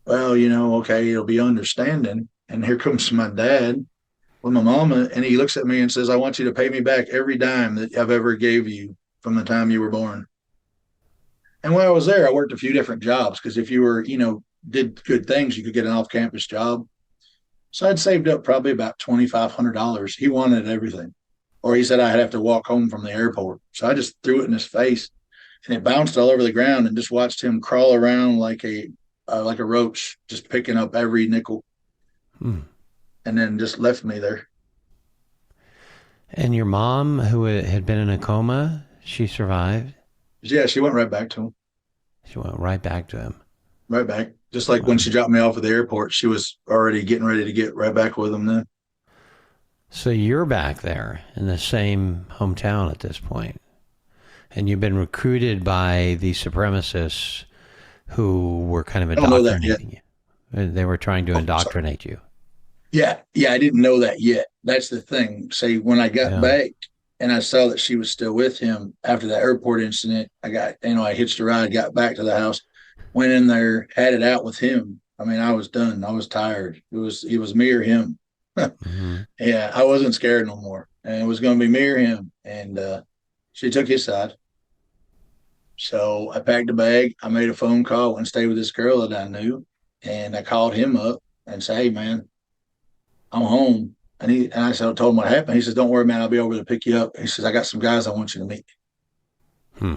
well, okay, it'll be understanding. And here comes my dad with my mama, and he looks at me and says, "I want you to pay me back every dime that I've ever gave you from the time you were born." And when I was there, I worked a few different jobs because if you were, did good things, you could get an off campus job. So I'd saved up probably about $2,500. He wanted everything. Or he said I'd have to walk home from the airport. So I just threw it in his face, and it bounced all over the ground, and just watched him crawl around like a roach, just picking up every nickel, Hmm. and then just left me there. And your mom, who had been in a coma, she survived. Yeah, she went right back to him, She went right back to him. right back. Just like when Wow. she dropped me off at the airport, she was already getting ready to get right back with him then. So you're back there in the same hometown at this point, and you've been recruited by the supremacists who were kind of I don't know that yet. indoctrinating you. They were trying to Oh, sorry. indoctrinate you. Yeah, yeah, I didn't know that yet. That's the thing. See, when I got Yeah. back and I saw that she was still with him after that airport incident, I hitched a ride, got back to the house, went in there, had it out with him. I mean, I was done. I was tired. It was me or him. Hmm. Yeah, I wasn't scared no more, and it was going to be me or him. And she took his side. So I packed a bag. I made a phone call and stayed with this girl that I knew, and I called him up and said, "Hey, man, I'm home." And I said, I told him what happened. He says, "Don't worry, man. I'll be over to pick you up." He says, "I got some guys I want you to meet." Hmm.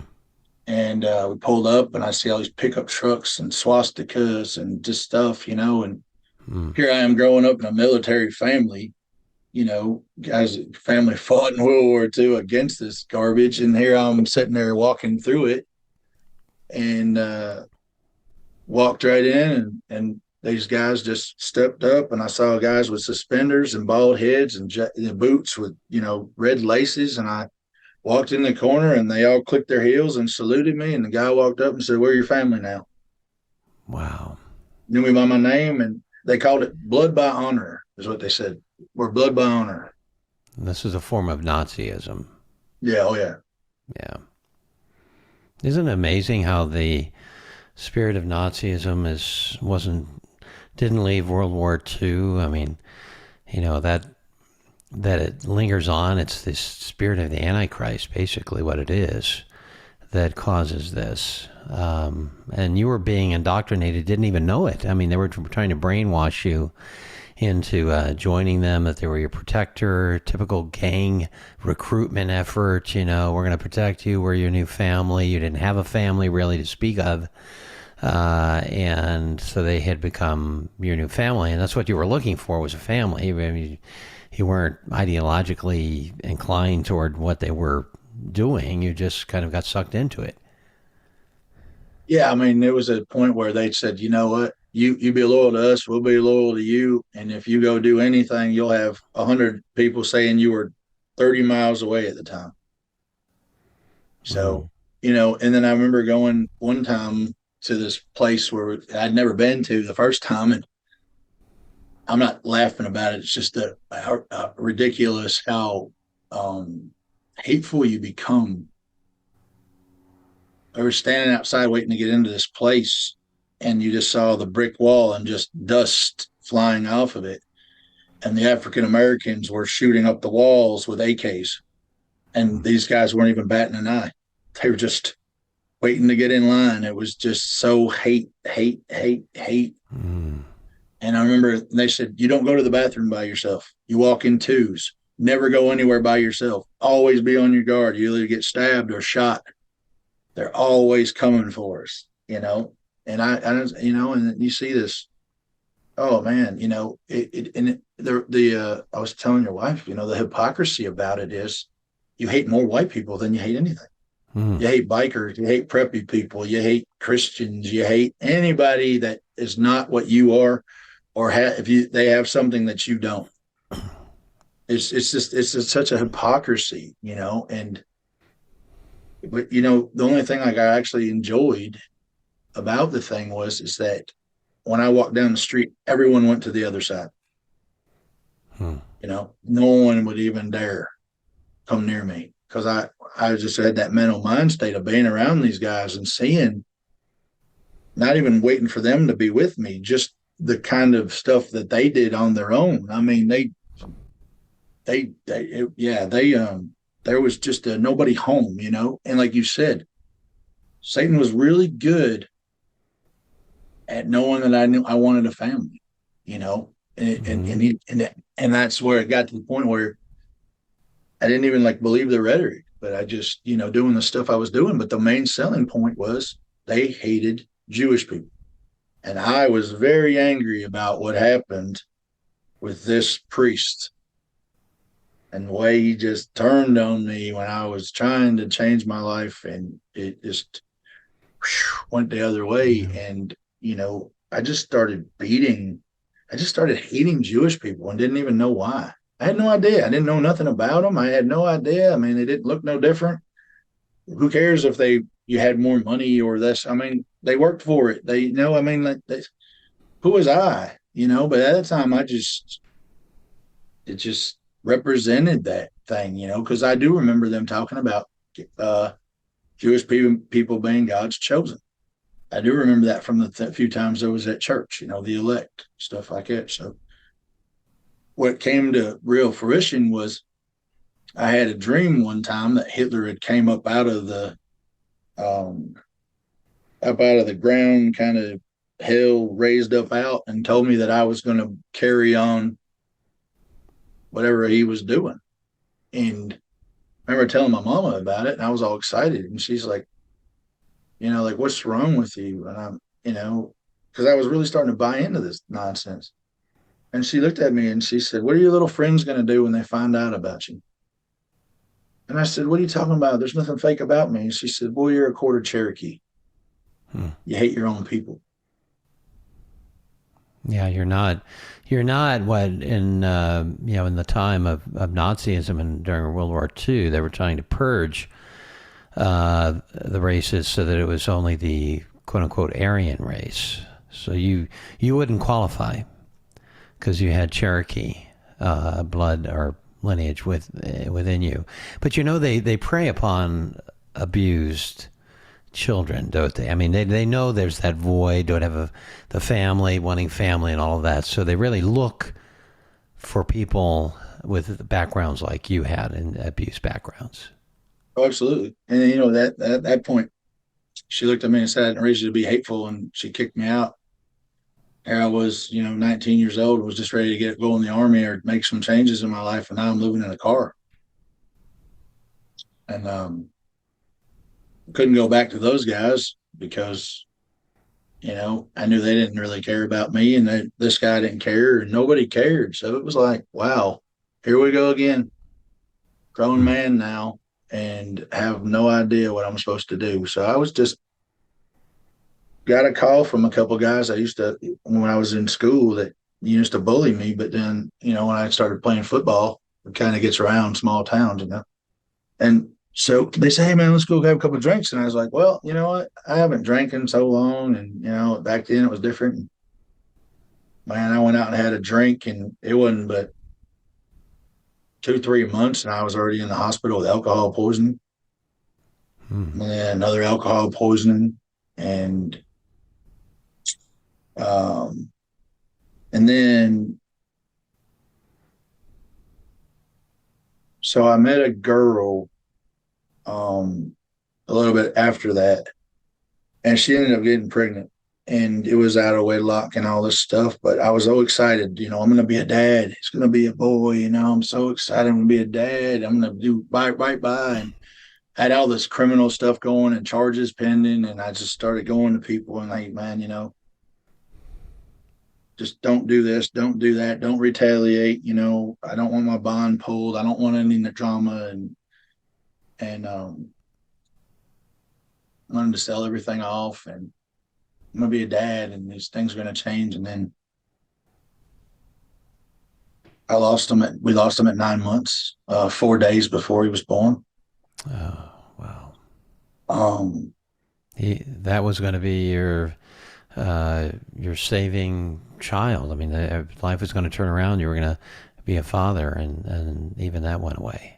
And we pulled up, and I see all these pickup trucks and swastikas and just stuff, and Here I am growing up in a military family, guys, family fought in World War II against this garbage. And here I'm sitting there walking through it and walked right in, and these guys just stepped up, and I saw guys with suspenders and bald heads and boots with, red laces. And I walked in the corner and they all clicked their heels and saluted me. And the guy walked up and said, "Where are your family now?" Wow. Knew me by my name, and they called it blood by honor, is what they said. We're blood by honor. This is a form of Nazism. Yeah, oh yeah. Yeah. Isn't it amazing how the spirit of Nazism didn't leave World War II? I mean, that it lingers on. It's this spirit of the Antichrist, basically what it is, that causes this. And you were being indoctrinated, didn't even know it. I mean, they were trying to brainwash you into joining them, that they were your protector, typical gang recruitment effort. We're going to protect you. We're your new family. You didn't have a family really to speak of. And so they had become your new family. And that's what you were looking for, was a family. I mean, you weren't ideologically inclined toward what they were doing. You just kind of got sucked into it. Yeah, I mean, there was a point where they said, "You know what? You be loyal to us, we'll be loyal to you. And if you go do anything, you'll have 100 people saying you were 30 miles away at the time." So, Mm. and then I remember going one time to this place where I'd never been to the first time, and I'm not laughing about it. It's just ridiculous how um, hateful you become. I was standing outside waiting to get into this place, and you just saw the brick wall and just dust flying off of it. And the African Americans were shooting up the walls with AKs, and these guys weren't even batting an eye. They were just waiting to get in line. It was just so hate, hate, hate, hate. Mm. And I remember they said, "You don't go to the bathroom by yourself. You walk in twos. Never go anywhere by yourself. Always be on your guard. You either get stabbed or shot. They're always coming for us." And you see this. Oh man, I was telling your wife, the hypocrisy about it is, you hate more white people than you hate anything. Mm. You hate bikers, you hate preppy people, you hate Christians, you hate anybody that is not what you are, or if they have something that you don't. It's just such a hypocrisy. And but the only thing like I actually enjoyed about the thing is that when I walked down the street, everyone went to the other side. Mm. No one would even dare come near me, because I just had that mental mind state of being around these guys and seeing, not even waiting for them to be with me, just the kind of stuff that they did on their own. I mean, there was just nobody home. And like you said, Satan was really good at knowing that I knew I wanted a family, Mm. and that's where it got to the point where I didn't even like believe the rhetoric, but I just, doing the stuff I was doing. But the main selling point was they hated Jewish people. And I was very angry about what happened with this priest, and the way he just turned on me when I was trying to change my life, and it just went the other way. Yeah. And, I just started hating Jewish people and didn't even know why. I had no idea. I didn't know nothing about them. I had no idea. I mean, they didn't look no different. Who cares if you had more money or this? I mean, they worked for it. I mean, who was I? But at the time, it just represented that thing, because I do remember them talking about uh, Jewish people being God's chosen. I do remember that from the few times I was at church, the elect, stuff like that. So what came to real fruition was, I had a dream one time that Hitler had came um, up out of the ground, kind of hell, raised up out, and told me that I was going to carry on whatever he was doing. And I remember telling my mama about it, and I was all excited. And she's like, like, "What's wrong with you?" And I'm, because I was really starting to buy into this nonsense. And she looked at me and she said, "What are your little friends going to do when they find out about you?" And I said, "What are you talking about? There's nothing fake about me." And she said, "Boy, you're a quarter Cherokee. Hmm. You hate your own people." Yeah, you're not. You're not what in in the time of Nazism and during World War II, they were trying to purge the races so that it was only the quote unquote Aryan race. So you wouldn't qualify because you had Cherokee blood or lineage within you. But they prey upon abused children, don't they? I mean, they know there's that void, don't have the family, wanting family and all of that. So they really look for people with backgrounds like you had in abuse backgrounds. Oh, absolutely. And that at that point, she looked at me and said, "I didn't raise you to be hateful," and she kicked me out. Here I was, 19 years old, was just ready to go in the army or make some changes in my life, and now I'm living in a car. And couldn't go back to those guys because I knew they didn't really care about me, and this guy didn't care, and nobody cared. So it was like, wow, here we go again, grown Hmm. man now, and have no idea what I'm supposed to do. So I was just got a call from a couple of guys I used to when I was in school that used to bully me, but then when I started playing football, it kind of gets around small towns. And so they say, "Hey man, let's go have a couple of drinks." And I was like, "Well, you know what? I haven't drank in so long, and back then it was different." Man, I went out and had a drink, and it wasn't but 2, 3 months, and I was already in the hospital with alcohol poisoning, Hmm. and then another alcohol poisoning, and um, and then so I met a girl um, a little bit after that, and she ended up getting pregnant, and it was out of wedlock and all this stuff. But I was so excited, I'm going to be a dad. It's going to be a boy. I'm so excited. I'm going to be a dad. I'm going to do right by. And had all this criminal stuff going and charges pending. And I just started going to people and like, man, just don't do this, don't do that, don't retaliate. I don't want my bond pulled. I don't want any drama. And I wanted to sell everything off, and I'm going to be a dad, and these things are going to change. And then we lost him at 9 months, 4 days before he was born. Oh, wow. Um, That was going to be your saving child. I mean, life was going to turn around. You were going to be a father, and even that went away.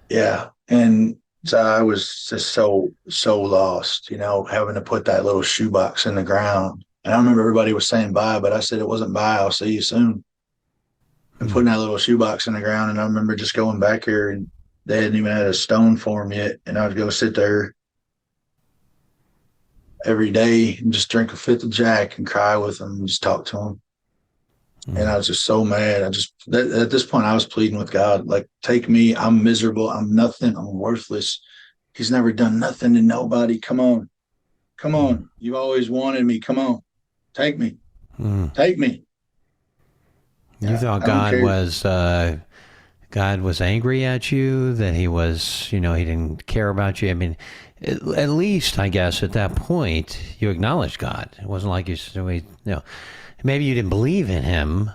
yeah. And so I was just so lost, having to put that little shoebox in the ground. And I remember everybody was saying bye, but I said it wasn't bye. I'll see you soon. And Hmm. putting that little shoebox in the ground. And I remember just going back here, and they hadn't even had a stone for him yet. And I would go sit there every day and just drink a fifth of Jack and cry with him and just talk to him. And Hmm. I was just so mad. At this point, I was pleading with God, like, take me. I'm miserable. I'm nothing. I'm worthless. He's never done nothing to nobody. Come on. Come Hmm. on. You've always wanted me. Come on. Take me. Hmm. Take me. You Yeah. thought I don't care. God was angry at you, that he was, he didn't care about you. I mean, at least, I guess, at that point, you acknowledged God. It wasn't like maybe you didn't believe in him,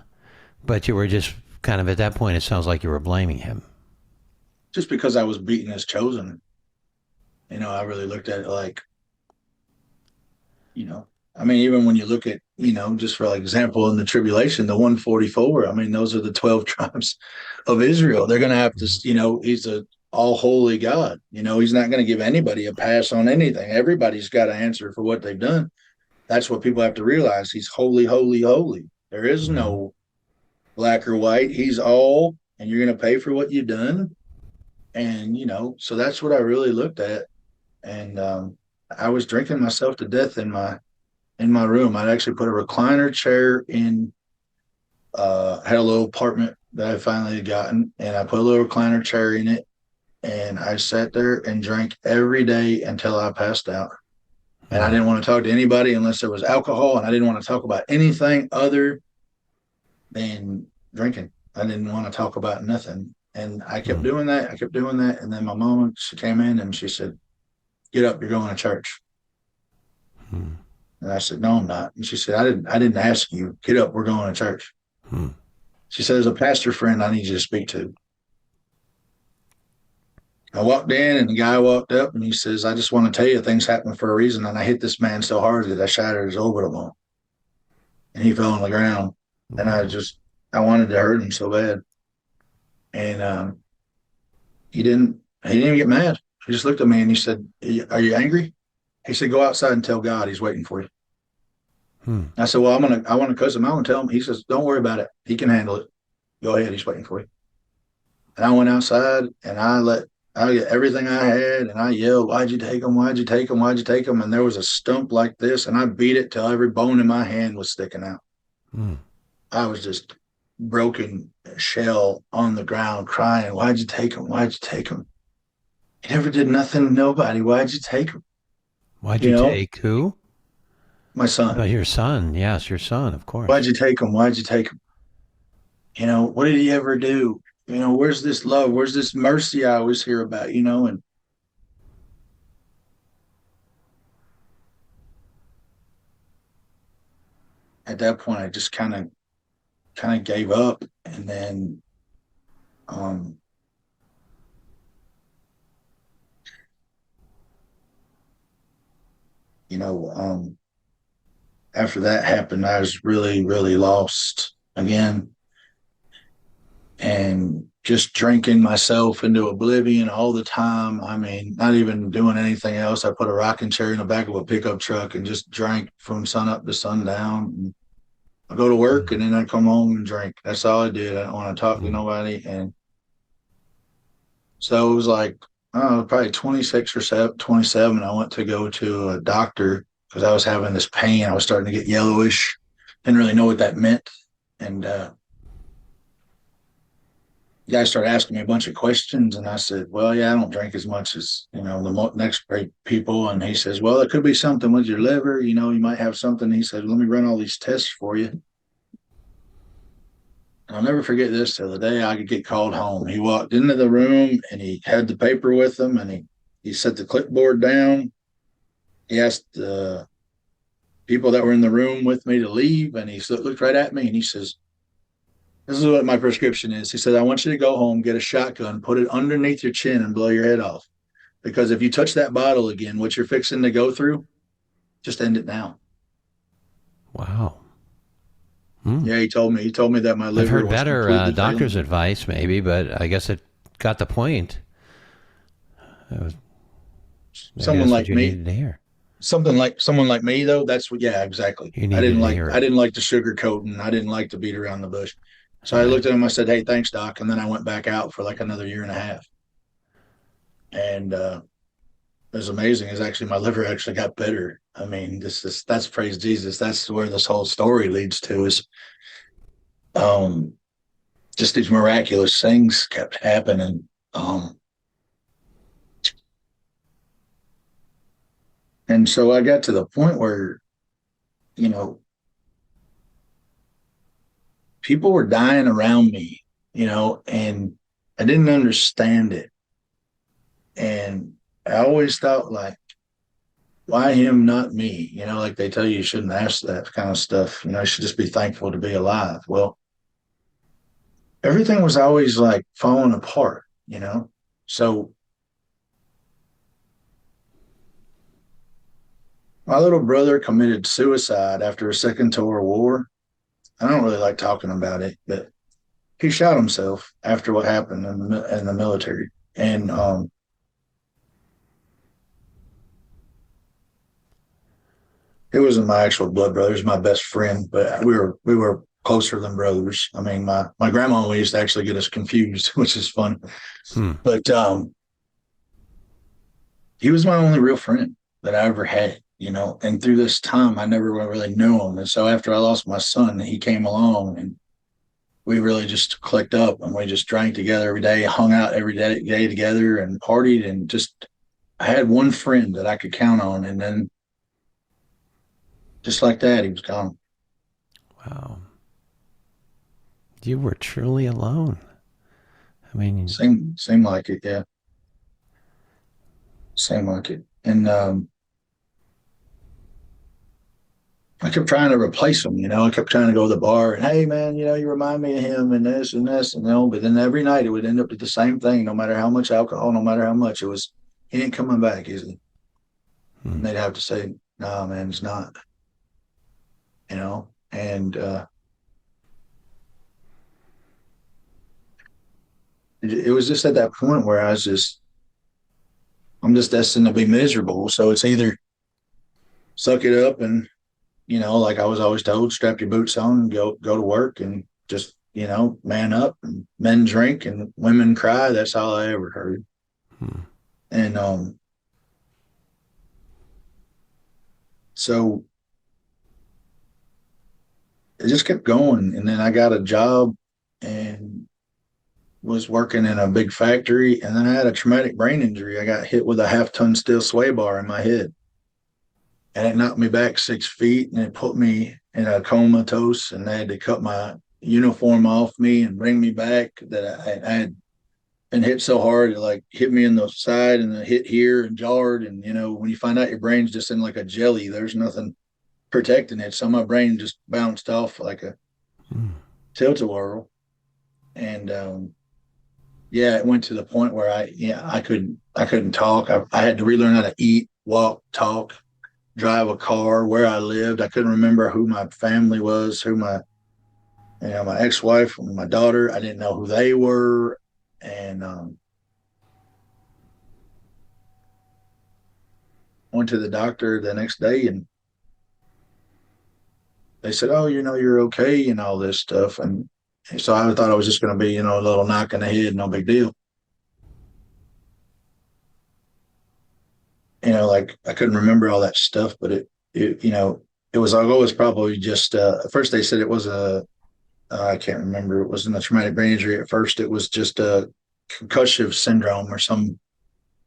but you were just kind of, at that point, it sounds like you were blaming him. Just because I was beaten as chosen, I really looked at it like, you know, I mean, even when you look at, just for like example, in the tribulation, the 144, I mean, those are the 12 tribes of Israel. They're going to have to, he's a all holy God. He's not going to give anybody a pass on anything. Everybody's got to answer for what they've done. That's what people have to realize. He's holy, holy, holy. There is Mm-hmm. no black or white. He's all, and you're going to pay for what you've done. And, so that's what I really looked at. And I was drinking myself to death in my room. I'd actually put a recliner chair in. Had a little apartment that I finally had gotten, and I put a little recliner chair in it, and I sat there and drank every day until I passed out. And I Mm-hmm. didn't want to talk to anybody unless there was alcohol, and I didn't want to talk about anything other than drinking. I didn't want to talk about nothing. And I kept Hmm. doing that. I kept doing that. And then my mama, she came in and she said, "Get up, you're going to church." Hmm. And I said, "No, I'm not." And she said, I didn't ask you. Get up, we're going to church." Hmm. She said, "There's a pastor friend I need you to speak to." I walked in and the guy walked up and he says, "I just want to tell you things happen for a reason. And I hit this man so hard that I shattered his orbital bone and he fell on the ground. And Wow. I wanted to hurt him so bad." And he didn't even get mad. He just looked at me and he said, "Are you angry?" He said, "Go outside and tell God he's waiting for you." Hmm. I said, "Well, I want to cuss him out and tell him." He says, "Don't worry about it. He can handle it. Go ahead. He's waiting for you." And I went outside and I get everything I had and I yelled, "Why'd you take him? Why'd you take him? Why'd you take him?" And there was a stump like this and I beat it till every bone in my hand was sticking out. Hmm. I was just broken shell on the ground crying, "Why'd you take him? Why'd you take him? He never did nothing to nobody. Why'd you take him?" Why'd You you know, take who? my Oh, son. your son. Yes, your son, of "Why'd course. you take him? Why'd you take him? What did he ever do? Where's this love? Where's this mercy I always hear about? And at that point, I just kind of gave up. And then, um, you know, um, after that happened, I was really, really lost again and just drinking myself into oblivion all the time. I mean, not even doing anything else. I put a rocking chair in the back of a pickup truck and just drank from sun up to sundown. I go to work and Hmm. then I come home and drink. That's all I did. I don't want to talk to Hmm. nobody. And so it was like, I don't know, probably 26 or 27. I went to go to a doctor because I was having this pain. I was starting to get yellowish. Didn't really know what that meant. And the guy started asking me a bunch of questions. And I said, "Well, yeah, I don't drink as much as, the next great people." And he says, "Well, it could be something with your liver. You might have something." He said, "Let me run all these tests for you." I'll never forget this till the day I could get called home. He walked into the room and he had the paper with him and he set the clipboard down. He asked the people that were in the room with me to leave and he looked right at me and he says, "This is what my prescription is." He said, "I want you to go home, get a shotgun, put it underneath your chin and blow your head off. Because if you touch that bottle again, what you're fixing to go through, just end it now." Wow. Hmm. Yeah, he told me that my I've liver heard was better completely failing doctor's me. advice, maybe, but I guess it got the point. That was, maybe Someone that's what like you me, needed to hear. something like someone like me though, that's what, yeah, exactly. You I didn't needed to like hear I it. didn't like the sugarcoating. I didn't like to beat around the bush. So I Right. looked at him, I said, "Hey, thanks, doc." And then I went back out for like another year and a half. And it was amazing. Is actually my liver actually got better. I mean, that's praise Jesus. That's where this whole story leads to is um just these miraculous things kept happening. And so I got to the point where, you know, people were dying around me, and I didn't understand it. And I always thought, like, why him, not me? Like they tell you shouldn't ask that kind of stuff. You should just be thankful to be alive. Well, everything was always like falling apart. So my little brother committed suicide after a second tour war. I don't really like talking about it, but he shot himself after what happened in the military. And it wasn't my actual blood brother; it was my best friend, but we were closer than brothers. I mean, my grandma used to actually get us confused, which is fun. Hmm. But he was my only real friend that I ever had. And through this time, I never really knew him. And so after I lost my son, he came along and we really just clicked up and we just drank together every day, hung out every day together and partied and just I had one friend that I could count on. And then just like that, he was gone. Wow. You were truly alone. I mean, Seemed like it, yeah. Seemed like it. And I kept trying to replace him, you know. I kept trying to go to the bar and, hey, man, you know, you remind me of him and this and this, and you know. But then every night it would end up with the same thing, no matter how much alcohol, no matter how much it was. He ain't coming back, is he? hmm, And they'd have to say, "No, nah, man, it's not," you know. And it was just at that point where I'm just destined to be miserable. So it's either suck it up and, you know, like I was always told, strap your boots on and go to work and just, you know, man up, and men drink and women cry. That's all I ever heard. hmm, And so it just kept going. And then I got a job and was working in a big factory. And then I had a traumatic brain injury. I got hit with a 1/2 ton steel sway bar in my head. And it knocked me back 6 feet and it put me in a comatose. And they had to cut my uniform off me and bring me back. That I had been hit so hard, it like hit me in the side and then hit here and jarred. And, you know, when you find out your brain's just in like a jelly, there's nothing protecting it. So my brain just bounced off like a hmm, tilt-a-whirl. And yeah, it went to the point where I couldn't talk. I had to relearn how to eat, walk, talk, drive a car, where I lived. I couldn't remember who my family was, who my, you know, my ex-wife, my daughter. I didn't know who they were. And went to the doctor the next day and they said, "Oh, you know, you're okay," and all this stuff. And so I thought I was just going to be, you know, a little knock in the head, no big deal. You know, like I couldn't remember all that stuff, but you know, it was always probably just, at first they said it was I can't remember. It wasn't a traumatic brain injury. At first, it was just a concussive syndrome or some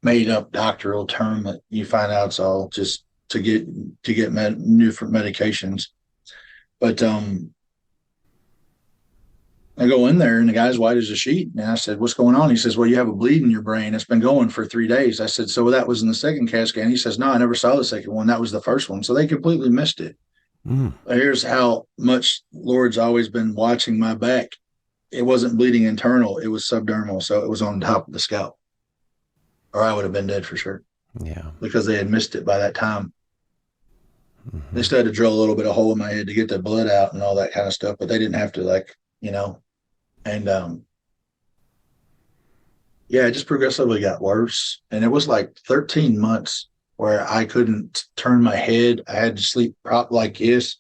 made up doctoral term that you find out it's all just to get new medications. But I go in there and the guy's white as a sheet. And I said, "What's going on?" He says, "Well, you have a bleed in your brain. It's been going for 3 days." I said, "So that was in the second CAT scan?" He says, "No, I never saw the second one. That was the first one." So they completely missed it. hmm. But here's how much Lord's always been watching my back. It wasn't bleeding internal, it was subdermal. So it was on top of the scalp, or I would have been dead for sure Yeah. because they had missed it by that time. They Hmm. still had to drill a little bit of hole in my head to get the blood out and all that kind of stuff, but they didn't have to, like, you know. And yeah, it just progressively got worse. And it was like 13 months where I couldn't turn my head. I had to sleep prop like this,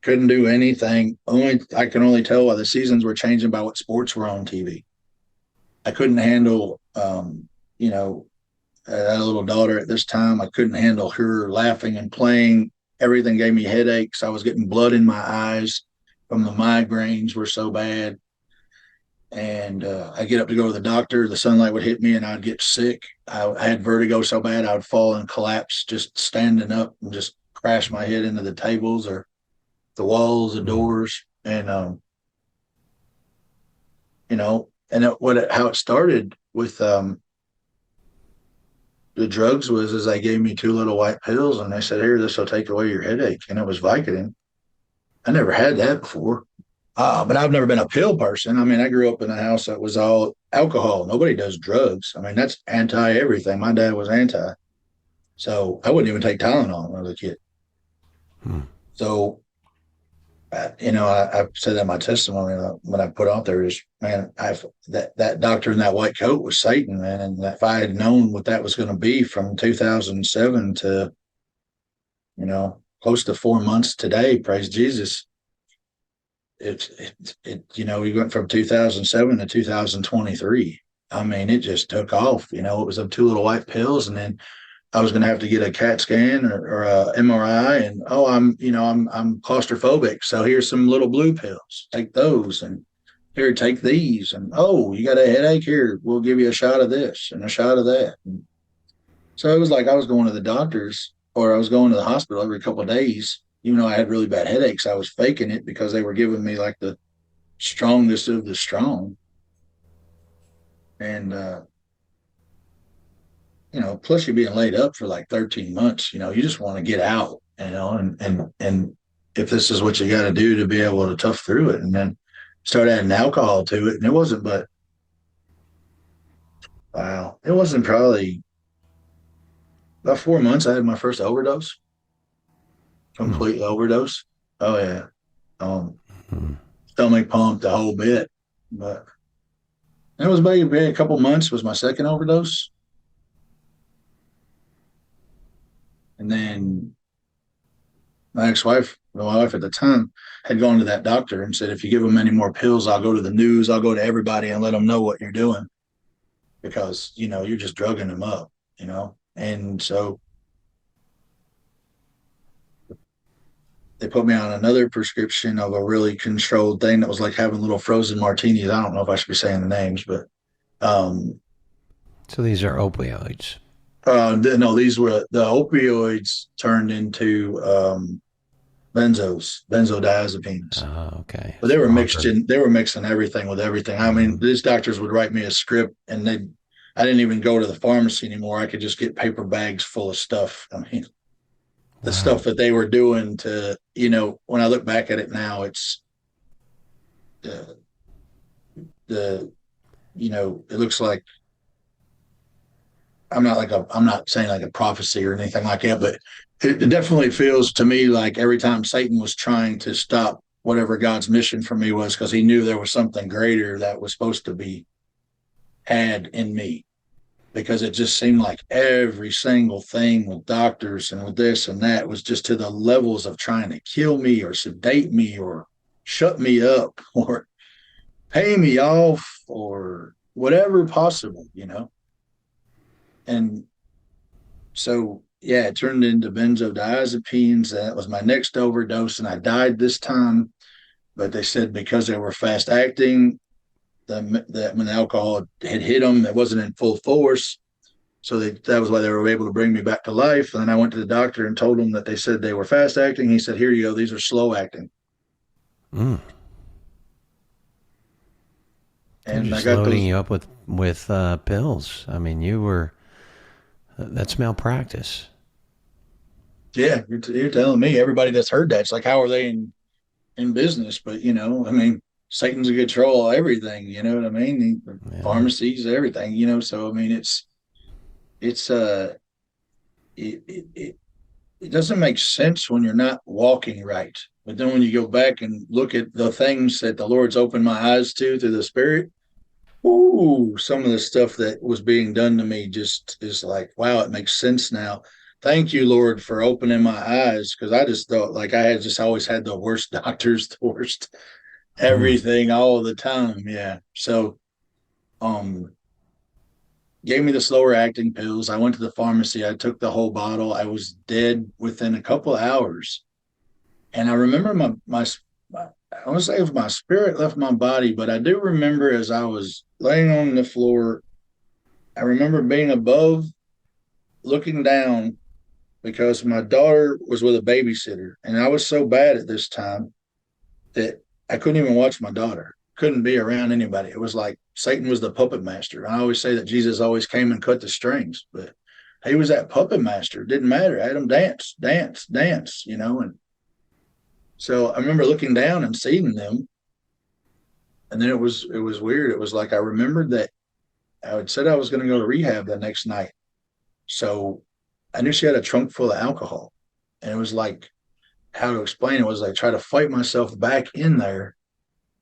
couldn't do anything. Only I can only tell why the seasons were changing by what sports were on TV. I couldn't handle, you know, I had a little daughter at this time. I couldn't handle her laughing and playing. Everything gave me headaches. I was getting blood in my eyes from the migraines were so bad. And I get up to go to the doctor. The sunlight would hit me, and I'd get sick. I had vertigo so bad I would fall and collapse just standing up and just crash my head into the tables or the walls, the Hmm. doors, and you know, and how it started with the drugs was is they gave me two little white pills and they said, "Here, this will take away your headache," and it was Vicodin. I never had that before. But I've never been a pill person. I mean, I grew up in a house that was all alcohol. Nobody does drugs. I mean, that's anti everything. My dad was anti. So I wouldn't even take Tylenol when I was a kid. Hmm. So, you know, I said that in my testimony when I put out there is, man, that doctor in that white coat was Satan, man. And if I had known what that was going to be from 2007 to, you know, close to 4 months today, praise Jesus, you know, we went from 2007 to 2023. I mean, it just took off. You know, it was two little white pills, and then I was going to have to get a CAT scan or a MRI. And oh, I'm claustrophobic, so here's some little blue pills. Take those, and here, take these. And oh, you got a headache? Here, we'll give you a shot of this and a shot of that. And so it was like I was going to the doctors or I was going to the hospital every couple of days. Even though I had really bad headaches, I was faking it because they were giving me like the strongest of the strong. And, plus you're being laid up for like 13 months, you just want to get out, and if this is what you got to do to be able to tough through it. And then start adding alcohol to it. And it wasn't, but wow, it wasn't probably about 4 months. I had my first overdose, Hmm. complete overdose. Oh, yeah. Um, Hmm. Stomach pumped the whole bit. But it was maybe a couple months was my second overdose. And then my ex-wife, my wife at the time, had gone to that doctor and said, if you give them any more pills, I'll go to the news, I'll go to everybody and let them know what you're doing because, you're just drugging them up. And so they put me on another prescription of a really controlled thing that was like having little frozen martinis. I don't know if I should be saying the names, but um, So these are opioids. no, these were the opioids turned into benzodiazepines. Okay, But they were mixed stronger. in. They were mixing everything with everything. I mean, Mm. these doctors would write me a script, and I didn't even go to the pharmacy anymore. I could just get paper bags full of stuff. I mean, the Wow. stuff that they were doing when I look back at it now, it's uh, the, it looks like I'm not saying like a prophecy or anything like that, but it definitely feels to me like every time Satan was trying to stop whatever God's mission for me was, because he knew there was something greater that was supposed to be had in me. Because it just seemed like every single thing with doctors and with this and that was just to the levels of trying to kill me or sedate me or shut me up or pay me off or whatever possible. And so, yeah, it turned into benzodiazepines. That was my next overdose, and I died this time. But they said because they were fast acting, that when the alcohol had hit them, it wasn't in full force. So that was why they were able to bring me back to life. And then I went to the doctor and told him that they said they were fast acting. He said, "Here you go. These are slow acting." Mm. They're And I just got loading those. you up with pills. I mean, that's malpractice. Yeah, you're telling me everybody that's heard that, it's like, how are they in business? But I mean, Satan's in control of everything. You know what I mean? Yeah. Pharmacies, everything. So I mean, it's it it doesn't make sense when you're not walking right. But then when you go back and look at the things that the Lord's opened my eyes to through the Spirit, ooh, some of the stuff that was being done to me just is like, wow, it makes sense now. Thank you, Lord, for opening my eyes, because I just thought like I had just always had the worst doctors, the worst Mm. everything all the time. Yeah. So um gave me the slower acting pills. I went to the pharmacy. I took the whole bottle. I was dead within a couple of hours. And I remember I want to say if my spirit left my body, but I do remember as I was laying on the floor, I remember being above, looking down, because my daughter was with a babysitter. And I was so bad at this time that I couldn't even watch my daughter, couldn't be around anybody. It was like Satan was the puppet master. I always say that Jesus always came and cut the strings, but he was that puppet master. It didn't matter. I had him dance, dance, dance. And so I remember looking down and seeing them. And then it was weird. It was like I remembered that I had said I was going to go to rehab the next night. So I knew she had a trunk full of alcohol. And it was like, how to explain it was like try to fight myself back in there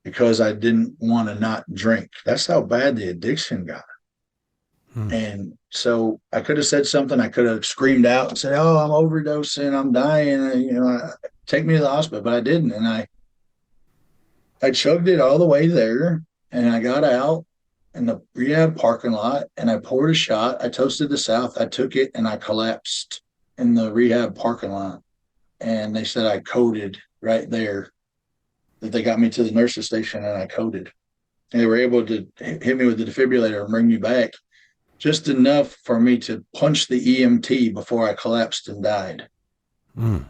because I didn't want to not drink. That's how bad the addiction got. Mm. And so I could have said something. I could have screamed out and said, "Oh, I'm overdosing. I'm dying. Take me to the hospital." But I didn't. And I chugged it all the way there, and I got out in the rehab parking lot, and I poured a shot. I toasted the South. I took it, and I collapsed in the rehab parking lot. And they said I coded right there. That they got me to the nurse's station, and I coded. And they were able to hit me with the defibrillator and bring me back just enough for me to punch the EMT before I collapsed and died. Mm.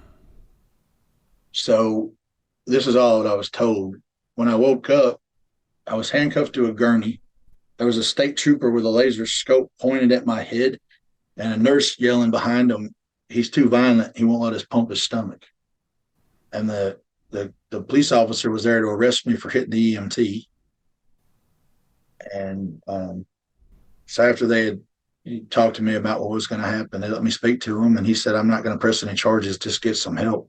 So this is all that I was told. When I woke up, I was handcuffed to a gurney. There was a state trooper with a laser scope pointed at my head, and a nurse yelling behind him, "He's too violent. He won't let us pump his stomach." And the police officer was there to arrest me for hitting the EMT. And so after they had talked to me about what was going to happen, they let me speak to him, and he said, "I'm not going to press any charges. Just get some help."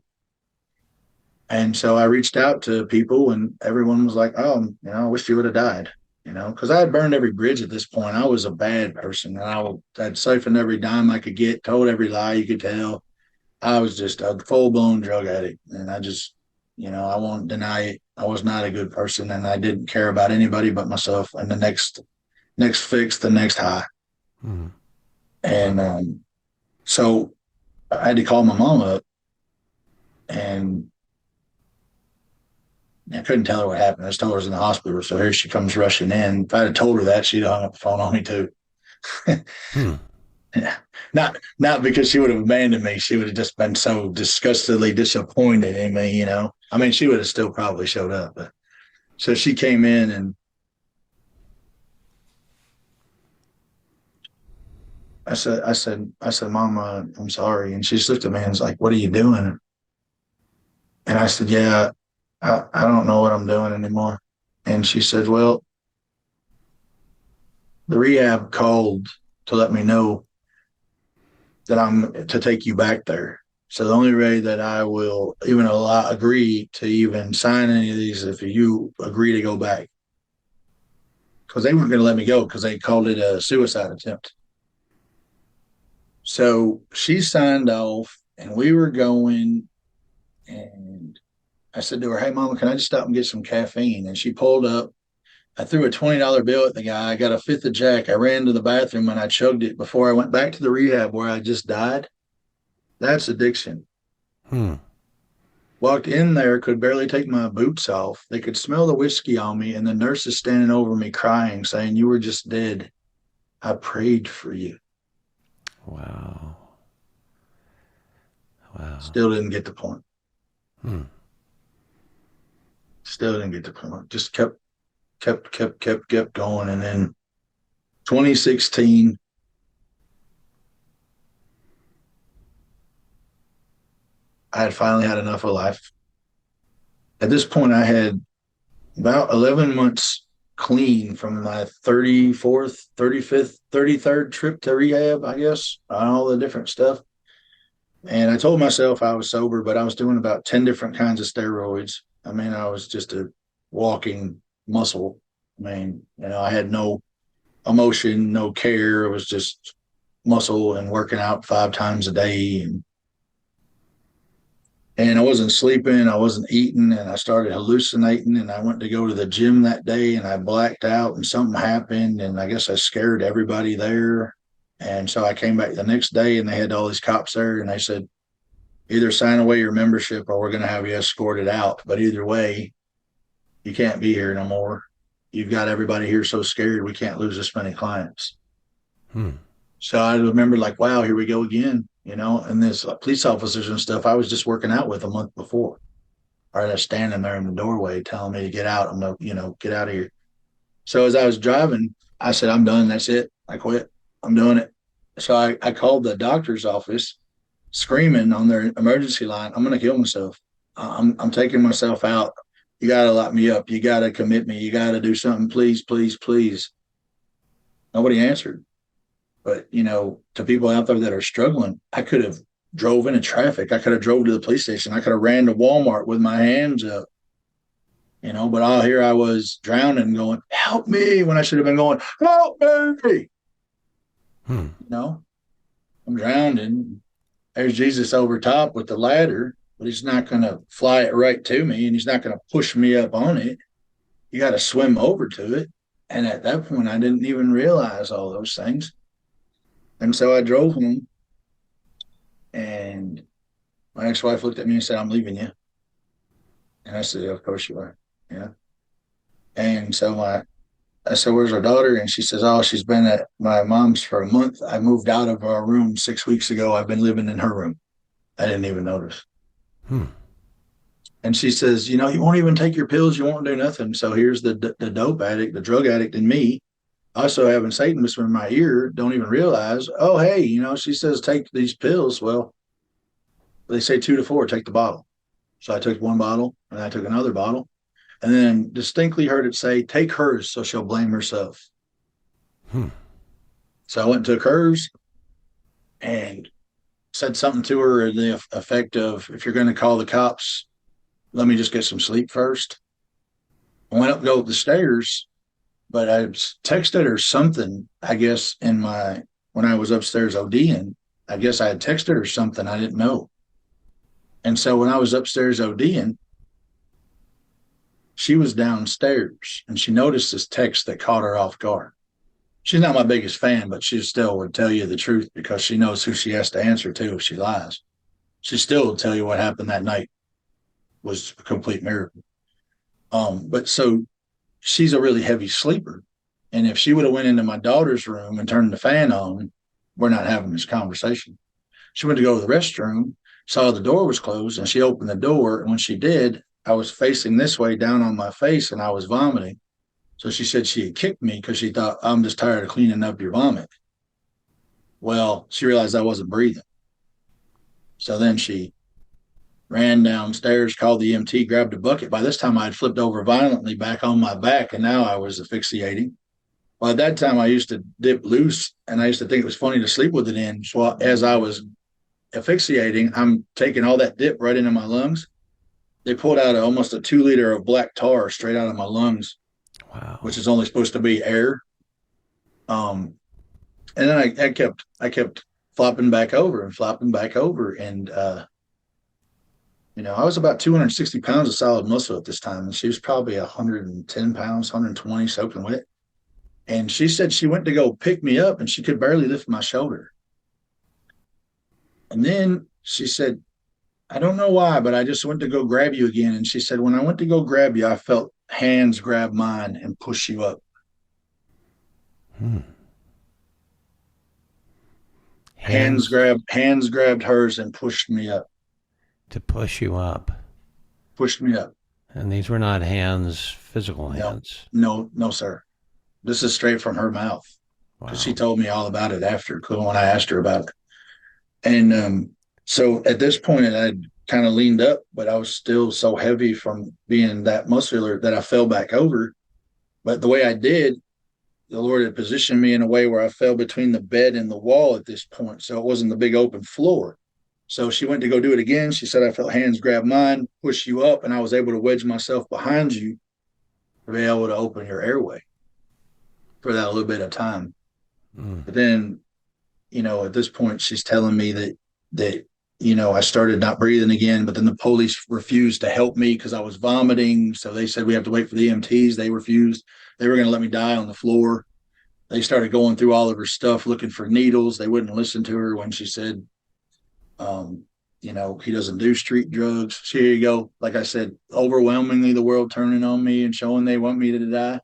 And so I reached out to people, and everyone was like, "Oh, I wish you would have died." Because I had burned every bridge at this point. I was a bad person, and I'd siphoned every dime I could get, told every lie you could tell. I was just a full blown drug addict, and I just, I won't deny it. I was not a good person, and I didn't care about anybody but myself and the next fix, the next high. Hmm. And so I had to call my mom up, and I couldn't tell her what happened. I just told her I was in the hospital. So here she comes rushing in. If I had told her that, she'd have hung up the phone on me too. Hmm. Yeah. Not because she would have abandoned me. She would have just been so disgustedly. In me. I mean, she would have still probably showed up. But so she came in, and I said, "Mama, I'm sorry." And she just looked at me and was like, "What are you doing?" And I said, "Yeah, I don't know what I'm doing anymore." And she said, "Well, the rehab called to let me know that I'm to take you back there. So the only way that I will even agree to even sign any of these if you agree to go back, because they weren't going to let me go because they called it a suicide attempt." So she signed off, and we were going. And I said to her, "Hey, Mama, can I just stop and get some caffeine?" And she pulled up. I threw a $20 bill at the guy. I got a fifth of Jack. I ran to the bathroom and I chugged it before I went back to the rehab where I just died. That's addiction. Hmm. Walked in there, could barely take my boots off. They could smell the whiskey on me, and the nurse is standing over me crying, saying, "You were just dead. I prayed for you." Wow. Wow. Still didn't get the point. Hmm. Still didn't get the point. Just kept going. And then 2016, I had finally had enough of life. At this point, I had about 11 months clean from my 34th, 35th, 33rd trip to rehab, I guess, on all the different stuff. And I told myself I was sober, but I was doing about 10 different kinds of steroids. I mean, I was just a walking muscle. I mean, I had no emotion, no care. It was just muscle and working out 5 times a day. And I wasn't sleeping, I wasn't eating, and I started hallucinating. And I went to go to the gym that day, and I blacked out, and something happened, and I guess I scared everybody there. And so I came back the next day, and they had all these cops there, and they said, "Either sign away your membership, or we're going to have you escorted out. But either way, you can't be here no more. You've got everybody here so scared we can't lose this many clients." Hmm. So I remember, like, wow, here we go again. And this police officers and stuff I was just working out with a month before. Or they're standing there in the doorway telling me to get out. I'm like, get out of here. So as I was driving, I said, "I'm done. That's it. I quit. I'm doing it." So I called the doctor's office screaming on their emergency line, "I'm going to kill myself. I'm taking myself out. You got to lock me up. You got to commit me. You got to do something. Please, please, please." Nobody answered. But, to people out there that are struggling, I could have drove into traffic. I could have drove to the police station. I could have ran to Walmart with my hands up, but all here I was drowning going, "Help me," when I should have been going, "Help me." Hmm. I'm drowning. There's Jesus over top with the ladder, but he's not going to fly it right to me, and he's not going to push me up on it. You got to swim over to it. And at that point, I didn't even realize all those things. And so I drove home, and my ex-wife looked at me and said, "I'm leaving you." And I said, "Of course you are." Yeah. And so I said, "Where's our daughter?" And she says, "Oh, she's been at my mom's for a month. I moved out of our room 6 weeks ago. I've been living in her room." I didn't even notice. Hmm. And she says, you know, you won't even take your pills. You won't do nothing. So here's the dope addict, the drug addict in me, also having Satan whisper in my ear, don't even realize, oh, hey, you know, she says, take these pills. Well, they say 2 to 4, take the bottle. So I took one bottle and I took another bottle and then distinctly heard it say, take hers so she'll blame herself. Hmm. So I went and took hers and said something to her in the effect of, if you're going to call the cops, let me just get some sleep first. I went up to go up the stairs, but I texted her something, I guess, when I was upstairs ODing. I guess I had texted her something I didn't know. And so when I was upstairs ODing, she was downstairs and she noticed this text that caught her off guard. She's not my biggest fan, but she still would tell you the truth because she knows who she has to answer to if she lies. She still will tell you what happened that night was a complete miracle. But so she's a really heavy sleeper. And if she would have went into my daughter's room and turned the fan on, we're not having this conversation. She went to go to the restroom, saw the door was closed, and she opened the door. And when she did, I was facing this way down on my face and I was vomiting. So she said she had kicked me because she thought, I'm just tired of cleaning up your vomit. Well, she realized I wasn't breathing. So then she ran downstairs, called the EMT, grabbed a bucket. By this time, I had flipped over violently back on my back, and now I was asphyxiating. Well, at that time, I used to dip loose, and I used to think it was funny to sleep with it in. So as I was asphyxiating, I'm taking all that dip right into my lungs. They pulled out almost a 2 liter of black tar straight out of my lungs, Wow. which is only supposed to be air. Um, and then I kept flopping back over and flopping back over, and I was about 260 pounds of solid muscle at this time, and she was probably 110 pounds, 120, soaking wet. And she said she went to go pick me up, and she could barely lift my shoulder. And then she said, I don't know why, but I just went to go grab you again. And she said, when I went to go grab you, I felt hands grab mine and push you up. Hmm. Hands Hands grabbed hands grabbed hers and pushed me up. to push you up. Pushed me up. And these were not hands, physical No, hands. no, no, sir. This is straight from her mouth because she Wow. told me all about it after when I asked her about it. And so at this point, I kind of leaned up, but I was still so heavy from being that muscular that I fell back over. But the way I did, the Lord had positioned me in a way where I fell between the bed and the wall at this point. So it wasn't the big open floor. So she went to go do it again. She said, I felt hands grab mine, push you up, and I was able to wedge myself behind you to be able to open your airway for that little bit of time. Mm. But then, at this point, she's telling me that I started not breathing again, but then the police refused to help me because I was vomiting. So they said we have to wait for the EMTs. They refused. They were going to let me die on the floor. They started going through all of her stuff, looking for needles. They wouldn't listen to her when she said, um, he doesn't do street drugs. So here you go. Like I said, overwhelmingly the world turning on me and showing they want me to die.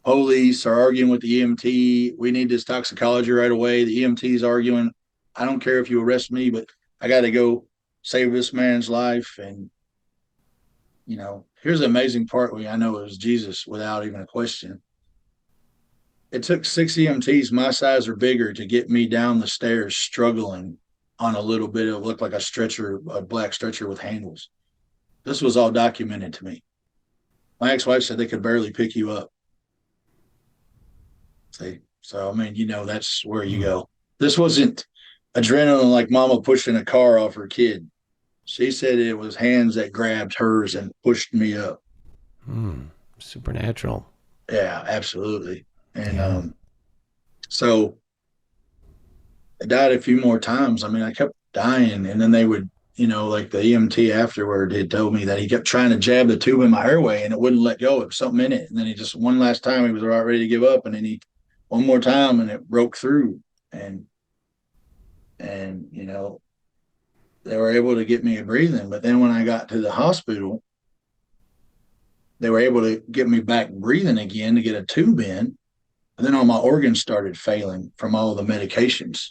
Police are arguing with the EMT. We need this toxicology right away. The EMT is arguing. I don't care if you arrest me, but I got to go save this man's life. And, here's the amazing part where I know it was Jesus without even a question. It took 6 EMTs my size or bigger to get me down the stairs struggling on a little bit of looked like a stretcher, a black stretcher with handles. This was all documented to me. My ex-wife said they could barely pick you up. See, so I mean, that's where you Mm. go. This wasn't adrenaline like mama pushing a car off her kid. She said it was hands that grabbed hers and pushed me up. Mm. Supernatural. Yeah, absolutely. And Yeah. so I died a few more times. I mean, I kept dying, and then they would, like the EMT afterward had told me that he kept trying to jab the tube in my airway and it wouldn't let go. It was something in it. And then he just one last time he was about ready to give up, and then he one more time and it broke through. And they were able to get me breathing. But then when I got to the hospital, they were able to get me back breathing again to get a tube in. And then all my organs started failing from all the medications.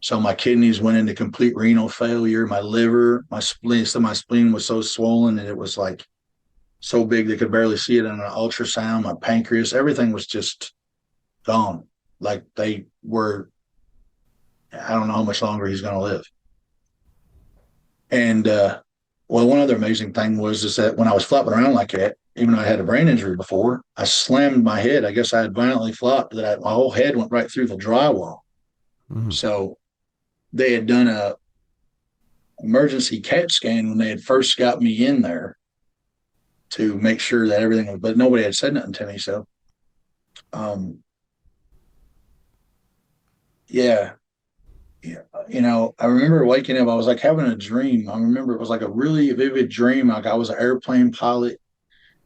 So my kidneys went into complete renal failure. My liver, my spleen, so my spleen was so swollen that it was like so big they could barely see it on an ultrasound. My pancreas, everything was just gone. Like they were, I don't know how much longer he's going to live. And well, one other amazing thing was is that when I was flopping around like that, even though I had a brain injury before, I slammed my head. I guess I had violently flopped that my whole head went right through the drywall. Mm. So they had done a emergency CAT scan when they had first got me in there to make sure that everything was, but nobody had said nothing to me. So, um, yeah, yeah, I remember waking up. I was like having a dream. I remember it was like a really vivid dream. Like I was an airplane pilot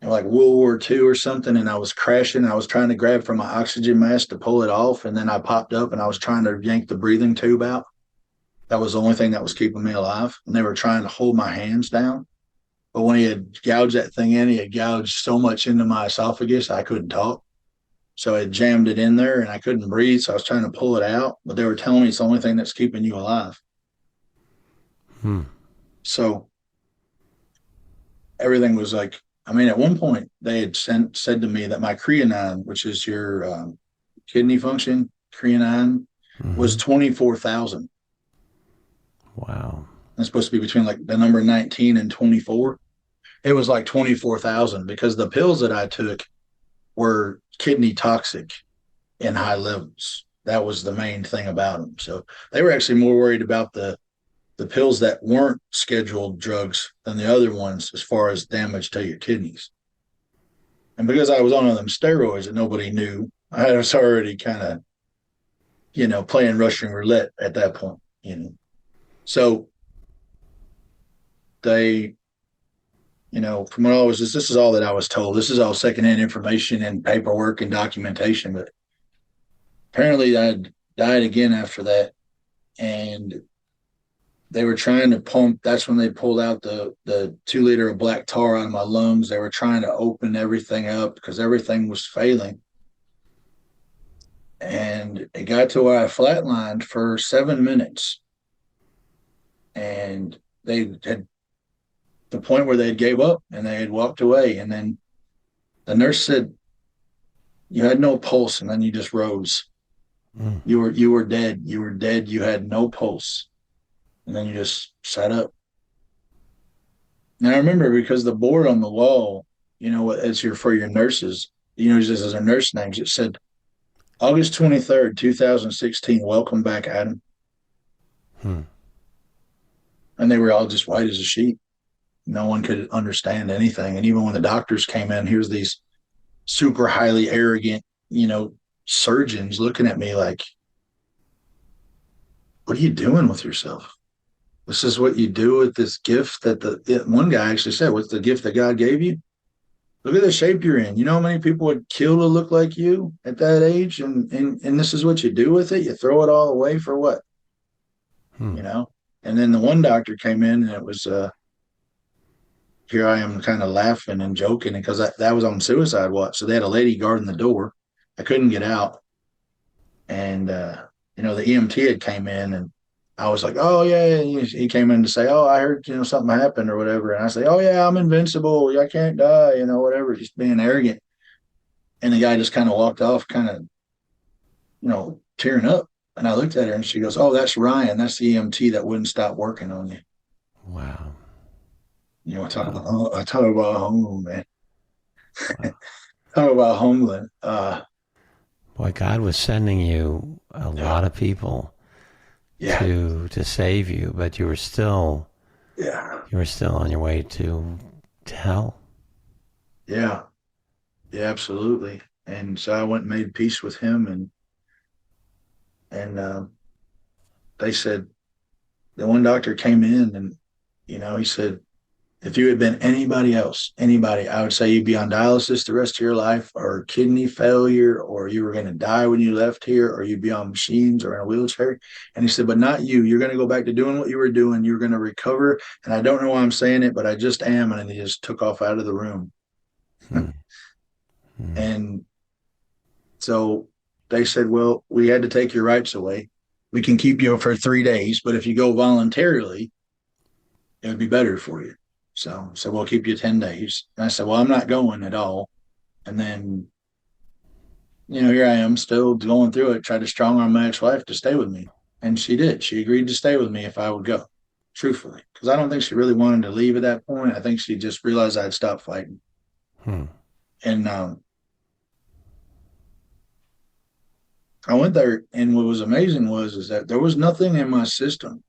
in like World War II or something, and I was crashing. I was trying to grab for my oxygen mask to pull it off, and then I popped up and I was trying to yank the breathing tube out. That was the only thing that was keeping me alive. And they were trying to hold my hands down. But when he had gouged that thing in, he had gouged so much into my esophagus, I couldn't talk. So it jammed it in there and I couldn't breathe. So I was trying to pull it out, but they were telling me it's the only thing that's keeping you alive. Mm. So everything was like, I mean, at one point they had said to me that my creatinine, which is your kidney function, creatinine, was Hmm. 24,000. Wow. That's supposed to be between like the number 19 and 24. It was like 24,000 because the pills that I took were kidney toxic in high levels. That was the main thing about them. So they were actually more worried about the pills that weren't scheduled drugs than the other ones as far as damage to your kidneys. And because I was on them steroids that nobody knew, I was already kind of, playing Russian roulette at that point. So they, from what I was, this is all that I was told. This is all secondhand information and paperwork and documentation. But apparently I died again after that. And they were trying to pump. That's when they pulled out the 2 liter of black tar out of my lungs. They were trying to open everything up because everything was failing. And it got to where I flatlined for 7 minutes. And they had the point where they had gave up and they had walked away. And then the nurse said, "You had no pulse, and then you just rose. Mm. You were dead. You were dead. You had no pulse, and then you just sat up." And I remember because the board on the wall, it's for your nurses, just as their nurse names, it said August 23rd, 2016, welcome back, Adam. Mm. And they were all just white as a sheet. No one could understand anything. And even when the doctors came in, here's these super highly arrogant, surgeons looking at me like, what are you doing with yourself? This is what you do with this gift that one guy actually said, what's the gift that God gave you? Look at the shape you're in. You know how many people would kill to look like you at that age? And this is what you do with it. You throw it all away for what? Mm. You know? And then the one doctor came in and it was here I am kind of laughing and joking because that was on suicide watch. So they had a lady guarding the door. I couldn't get out. And the EMT had came in and I was like, oh yeah. He came in to say, oh, I heard, something happened or whatever. And I say, oh yeah, I'm invincible. I can't die, whatever, just being arrogant. And the guy just kind of walked off, kind of, tearing up. And I looked at her and she goes, "Oh, that's Ryan. That's the EMT that wouldn't stop working on you." Wow. I Wow. talk about home, man. Wow. Talk about homeland. Boy, God was sending you a Yeah, lot of people yeah, to save you, but yeah, you were still on your way to hell. yeah, yeah, absolutely. And so I went and made peace with him, and they said the one doctor came in and he said, if you had been anybody else, anybody, I would say you'd be on dialysis the rest of your life, or kidney failure, or you were going to die when you left here, or you'd be on machines or in a wheelchair. And he said, but not you. You're going to go back to doing what you were doing. You're going to recover. And I don't know why I'm saying it, but I just am. And he just took off out of the room. Hmm. Hmm. And so they said, well, we had to take your rights away. We can keep you for 3 days, but if you go voluntarily, it would be better for you. So we'll keep you 10 days. And I said, well, I'm not going at all. And then, here I am still going through it, tried to strong arm my ex-wife to stay with me. And she did. She agreed to stay with me if I would go, truthfully. Because I don't think she really wanted to leave at that point. I think she just realized I'd stopped fighting. Hmm. And I went there, and what was amazing is that there was nothing in my system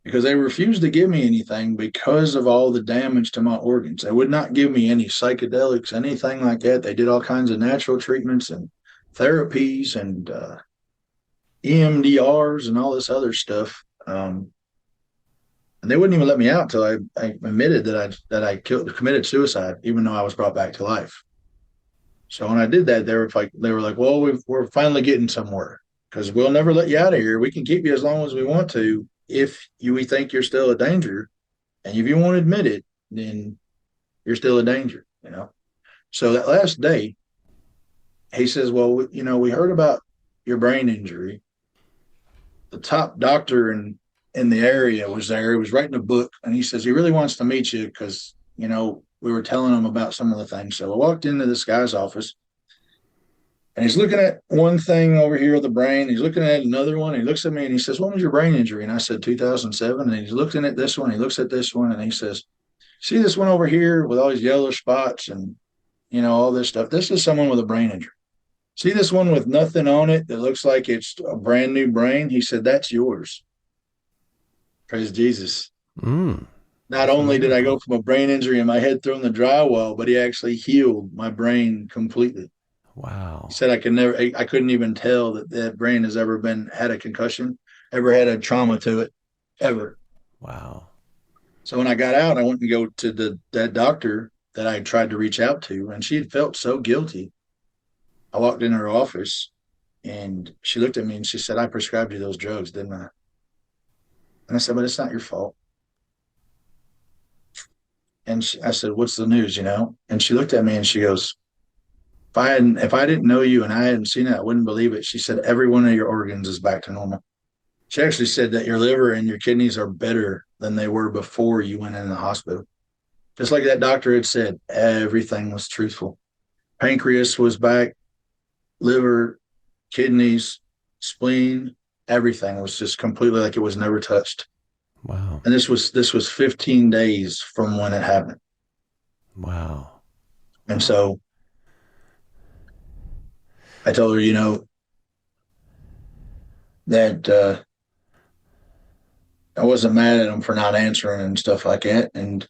because they refused to give me anything because of all the damage to my organs. They would not give me any psychedelics, anything like that. They did all kinds of natural treatments and therapies and EMDRs and all this other stuff. And they wouldn't even let me out until I admitted that I committed suicide, even though I was brought back to life. So when I did that, they were like, well, we're finally getting somewhere because we'll never let you out of here. We can keep you as long as we want to if we think you're still a danger, and if you won't admit it, then you're still a danger. So that last day, he says, well, we heard about your brain injury. The top doctor in the area was there. He was writing a book, and he says he really wants to meet you because we were telling him about some of the things. So I walked into this guy's office, and he's looking at one thing over here of the brain. He's looking at another one. He looks at me and he says, when was your brain injury? And I said, 2007. And he's looking at this one. He looks at this one and he says, see this one over here with all these yellow spots and, all this stuff. This is someone with a brain injury. See this one with nothing on it that looks like it's a brand new brain? He said, that's yours. Praise Jesus. Mm. Not only did I go from a brain injury and my head thrown the drywall, but he actually healed my brain completely. He Wow. said I couldn't even tell that brain has ever had a concussion, ever had a trauma to it, ever. Wow. So when I got out, I went and go to that doctor that I tried to reach out to, and she had felt so guilty. I walked in her office, and she looked at me and she said, I prescribed you those drugs, didn't I? And I said, but it's not your fault. And I said, what's the news, And she looked at me and she goes, if I didn't know you and I hadn't seen it, I wouldn't believe it. She said, every one of your organs is back to normal. She actually said that your liver and your kidneys are better than they were before you went in the hospital. Just like that doctor had said, everything was truthful. Pancreas was back, liver, kidneys, spleen, everything was just completely like it was never touched. Wow. And this was 15 days from when it happened. Wow. And so I told her, that I wasn't mad at him for not answering and stuff like that. And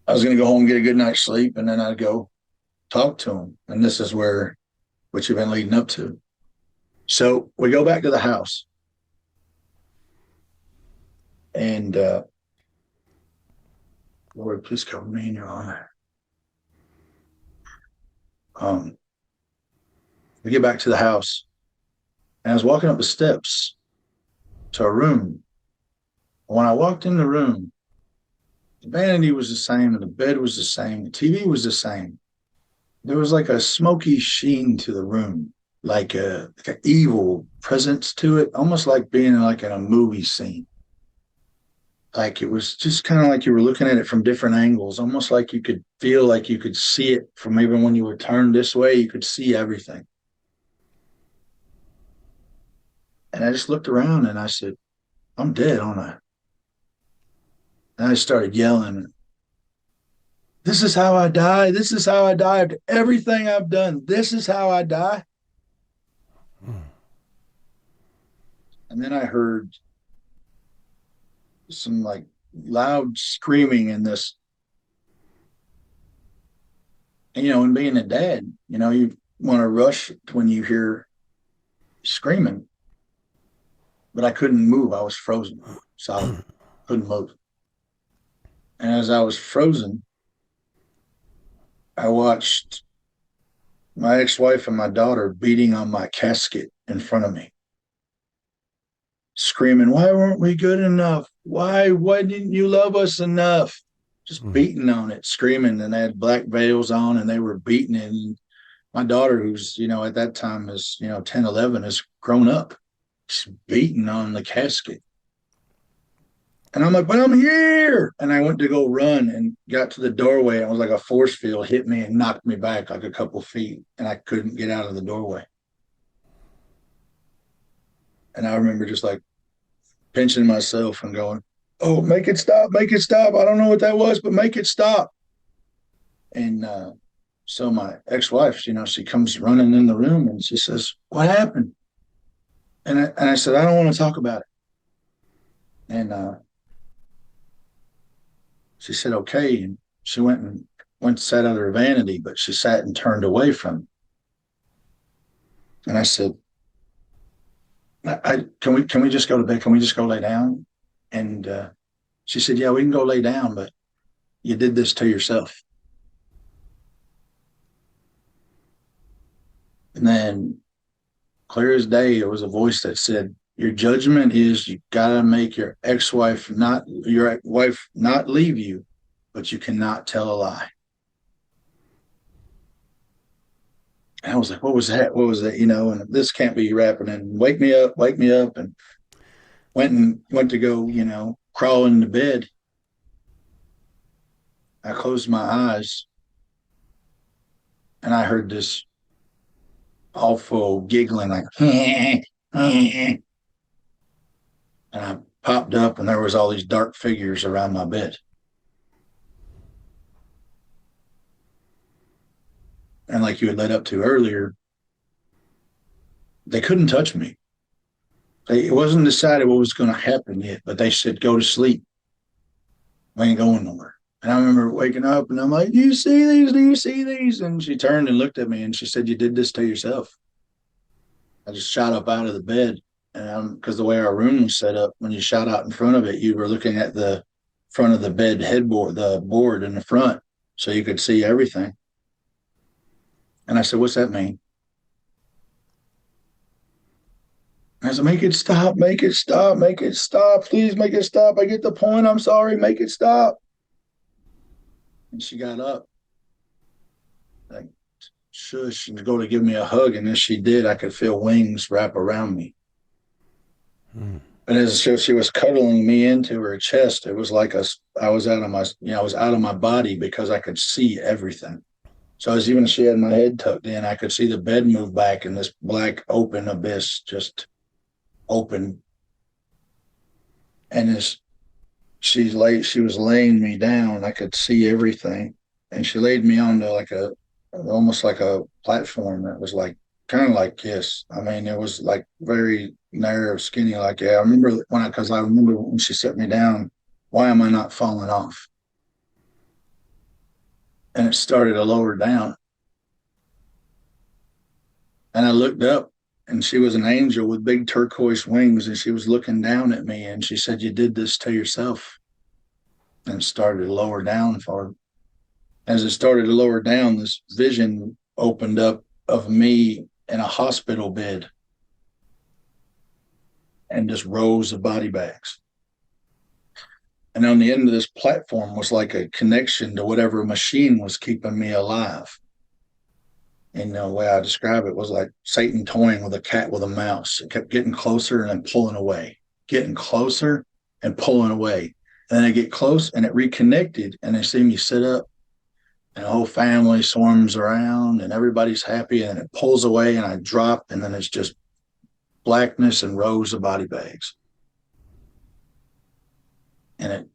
I was going to go home and get a good night's sleep, and then I'd go talk to him. And this is what you've been leading up to. So we go back to the house, and Lord, please cover me in your honor. We get back to the house, and I was walking up the steps to a room. When I walked in the room, the vanity was the same, and the bed was the same, the TV was the same. There was like a smoky sheen to the room, like an evil presence to it, almost like being like in a movie scene. Like it was just kind of like you were looking at it from different angles, almost like you could feel like you could see it from even when you were turned this way, you could see everything. And I just looked around and I said, I'm dead, aren't I? And I started yelling, this is how I die. This is how I die after everything I've done. This is how I die. And then I heard some like loud screaming in this. And being a dad, you want to rush when you hear screaming, but I couldn't move. I was frozen, solid, couldn't move. And as I was frozen, I watched my ex-wife and my daughter beating on my casket in front of me, screaming, why weren't we good enough? Why didn't you love us enough? Just beating on it, screaming, and they had black veils on and they were beating it. And my daughter, who's, at that time is, 10, 11, has grown up. beating on the casket. And I'm like, but I'm here. And I went to go run and got to the doorway. And it was like a force field hit me and knocked me back like a couple feet. And I couldn't get out of the doorway. And I remember just like pinching myself and going, oh, make it stop, make it stop. I don't know what that was, but make it stop. And so my ex-wife, she comes running in the room and she says, what happened? And I said, I don't want to talk about it. And she said, okay. And she went and sat under her vanity, but she sat and turned away from it. And I said, can we just go to bed? Can we just go lay down? And she said, yeah, we can go lay down, but you did this to yourself. And then clear as day, there was a voice that said, your judgment is you gotta make your wife not leave you, but you cannot tell a lie. And I was like, what was that? What was that? And this can't be happening. Wake me up, and went to go, crawl into bed. I closed my eyes and I heard this awful giggling, like, and I popped up and there was all these dark figures around my bed. And like you had led up to earlier, they couldn't touch me. It wasn't decided what was going to happen yet, but they said, go to sleep. We ain't going nowhere. And I remember waking up and I'm like, do you see these? Do you see these? And she turned and looked at me and she said, you did this to yourself. I just shot up out of the bed. And because the way our room was set up, when you shot out in front of it, you were looking at the front of the bed headboard, the board in the front, so you could see everything. And I said, what's that mean? And I said, make it stop, make it stop, make it stop. Please make it stop. I get the point. I'm sorry. Make it stop. And she got up, like, shush, and go to give me a hug. And as she did, I could feel wings wrap around me. Hmm. And as she was cuddling me into her chest, it was like I was out of my body because I could see everything. So as even she had my head tucked in, I could see the bed move back and this black open abyss just open. And as she was laying me down, I could see everything. And she laid me onto almost like a platform that was like kind of like Kiss. I mean, it was like very narrow, skinny. Like, yeah, because I remember when she set me down, why am I not falling off? And it started to lower down. And I looked up and she was an angel with big turquoise wings. And she was looking down at me and she said, you did this to yourself. And it started to lower down for her. As it started to lower down, this vision opened up of me in a hospital bed and just rows of body bags. And on the end of this platform was like a connection to whatever machine was keeping me alive. And the way I describe it was like Satan toying with a cat with a mouse. It kept getting closer and then pulling away, getting closer and pulling away. And then I get close and it reconnected and they see me sit up and the whole family swarms around and everybody's happy and it pulls away and I drop and then it's just blackness and rows of body bags. And it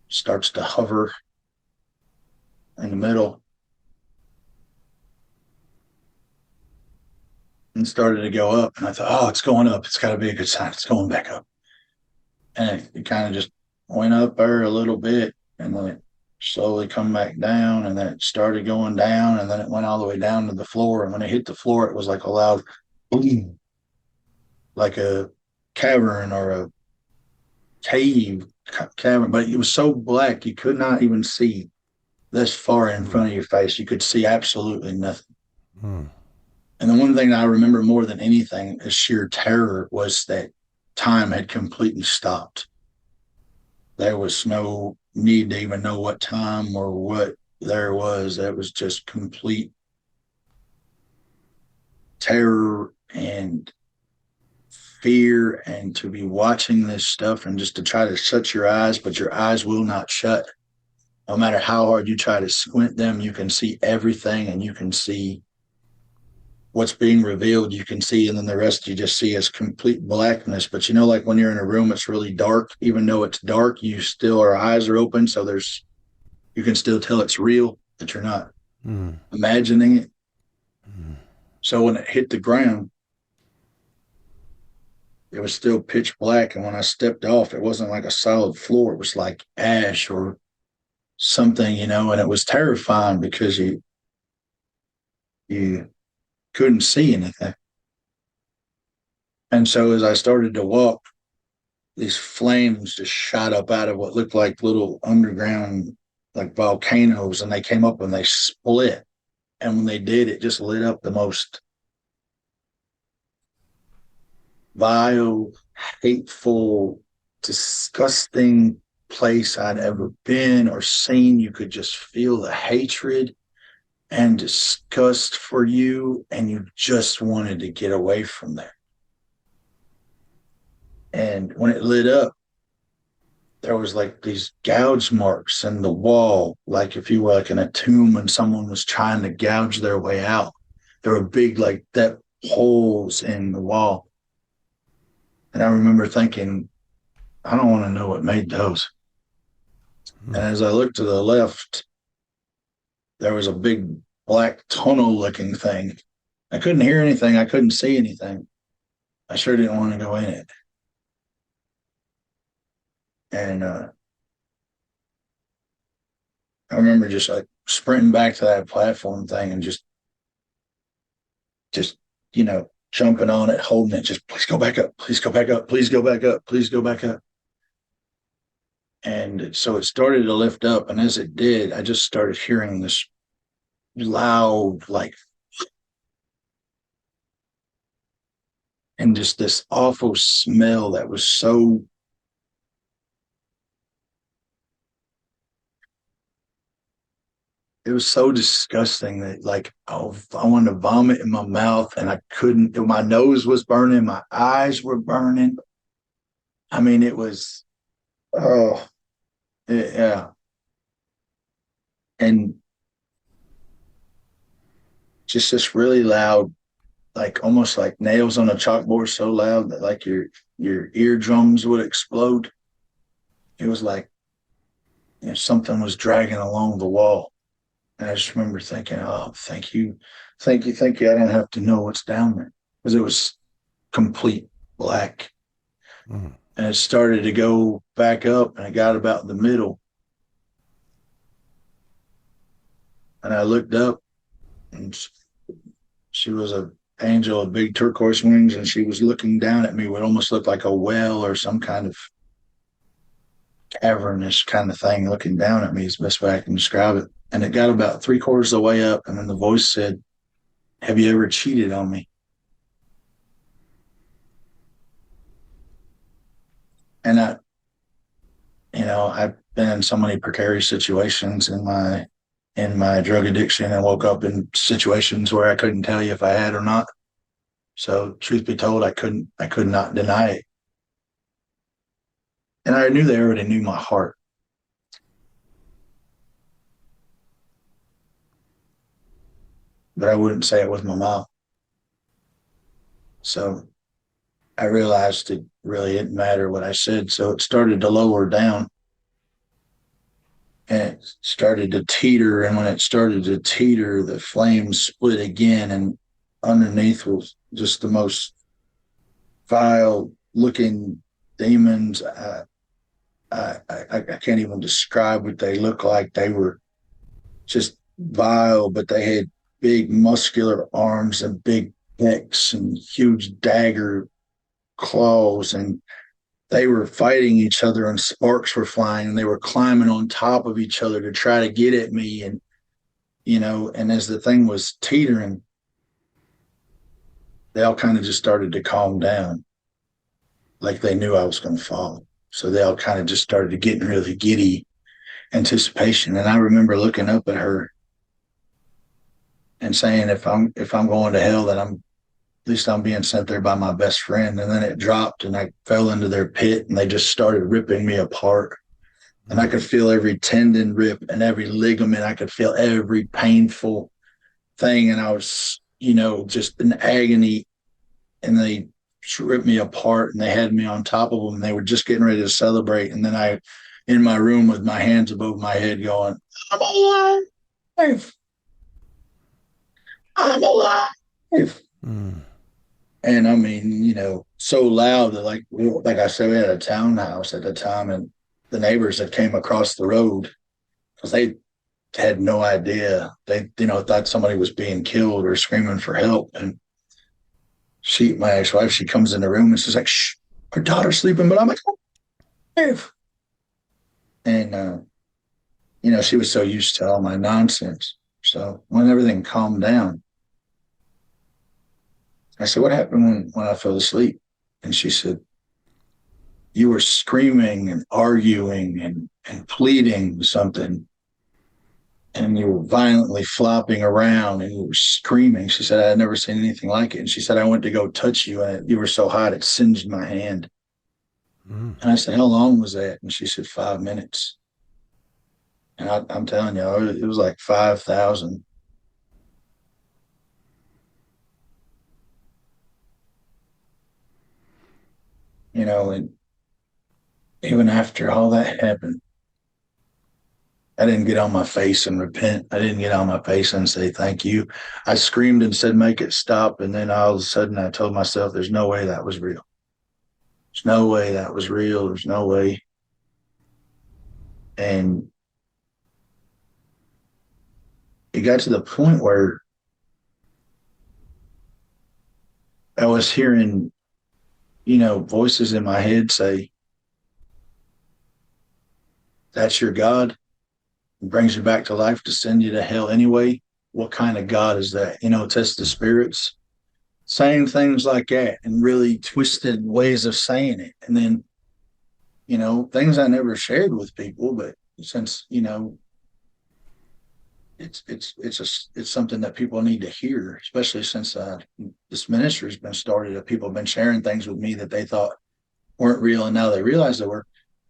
starts to hover in the middle and started to go up. And I thought, oh, it's going up. It's got to be a good sign. It's going back up. And it kind of just went up there a little bit and then it slowly come back down and then it started going down and then it went all the way down to the floor. And when it hit the floor, it was like a loud boom, like a cavern or a cavern, but it was so black you could not even see this far in front of your face. You could see absolutely nothing. Hmm. And the one thing that I remember more than anything is sheer terror was that time had completely stopped. There was no need to even know what time or what there was. It was just complete terror and fear and to be watching this stuff and just to try to shut your eyes, but your eyes will not shut. No matter how hard you try to squint them, you can see everything and you can see what's being revealed. You can see, and then the rest you just see as complete blackness. But you know, like when you're in a room, it's really dark. Even though it's dark, you still, our eyes are open. So you can still tell it's real, that you're not imagining it. So when it hit the ground, it was still pitch black. And when I stepped off, it wasn't like a solid floor. It was like ash or something, and it was terrifying because you couldn't see anything. And so as I started to walk, these flames just shot up out of what looked like little underground, like volcanoes, and they came up and they split. And when they did, it just lit up the most vile, hateful, disgusting place I'd ever been or seen. You could just feel the hatred and disgust for you, and you just wanted to get away from there. And when it lit up, there was like these gouge marks in the wall, like if you were like in a tomb and someone was trying to gouge their way out. There were big, like that holes in the wall. And I remember thinking, I don't want to know what made those. And as I looked to the left, there was a big black tunnel looking thing. I couldn't hear anything. I couldn't see anything. I sure didn't want to go in it. And I remember just like sprinting back to that platform thing and just jumping on it, holding it, just please go back up, please go back up, please go back up, please go back up. And so it started to lift up, and as it did, I just started hearing this loud, like, and just this awful smell that was so, it was so disgusting that like, oh, I wanted to vomit in my mouth and I couldn't. My nose was burning, my eyes were burning. I mean, it was, oh, yeah. And just this really loud, like almost like nails on a chalkboard, so loud that like your eardrums would explode. It was like something was dragging along the wall. And I just remember thinking, oh, thank you, thank you, thank you. I don't have to know what's down there, because it was complete black. And it started to go back up, and it got about the middle. And I looked up, and she was a angel of big turquoise wings, and she was looking down at me what almost looked like a well or some kind of cavernous kind of thing looking down at me is the best way I can describe it. And it got about 3/4 of the way up, and then the voice said, have you ever cheated on me? And I've been in so many precarious situations in my drug addiction, and woke up in situations where I couldn't tell you if I had or not. So truth be told, I could not deny it. And I knew they already knew my heart. But I wouldn't say it with my mouth. So I realized it really didn't matter what I said. So it started to lower down, and it started to teeter. And when it started to teeter, the flames split again. And underneath was just the most vile looking demons. I can't even describe what they look like. They were just vile, but they had big muscular arms and big necks and huge dagger claws, and they were fighting each other, and sparks were flying, and they were climbing on top of each other to try to get at me. And and as the thing was teetering, they all kind of just started to calm down, like they knew I was going to fall. So they all kind of just started getting really giddy anticipation. And I remember looking up at her and saying, if I'm going to hell, then least I'm being sent there by my best friend. And then it dropped and I fell into their pit and they just started ripping me apart. And I Mm. could feel every tendon rip and every ligament. I could feel every painful thing. And I was, just in agony. And they ripped me apart and they had me on top of them. And they were just getting ready to celebrate. And then in my room with my hands above my head going, I'm alive. I'm alive. Mm. And I mean, so loud that like I said, we had a townhouse at the time, and the neighbors that came across the road because they had no idea. They, thought somebody was being killed or screaming for help. And my ex-wife, she comes in the room and she's like, "Shh, our daughter's sleeping," but I'm like, "Dave." And she was so used to all my nonsense. So when everything calmed down, I said, "What happened when I fell asleep?" And she said, "You were screaming and arguing and pleading something, and you were violently flopping around and you were screaming." She said, "I had never seen anything like it." And she said, "I went to go touch you and you were so hot it singed my hand." Mm. And I said, "How long was that?" And she said, 5 minutes. And I'm telling you, it was like 5,000. And even after all that happened, I didn't get on my face and repent. I didn't get on my face and say thank you. I screamed and said, "Make it stop." And then all of a sudden I told myself, there's no way that was real. There's no way that was real. There's no way. And it got to the point where I was hearing, voices in my head say, "That's your God. It brings you back to life to send you to hell anyway. What kind of God is that?" Test the spirits. Saying things like that and really twisted ways of saying it. And then, things I never shared with people, but since, it's something that people need to hear, especially since this ministry has been started. That people have been sharing things with me that they thought weren't real, and now they realize they were.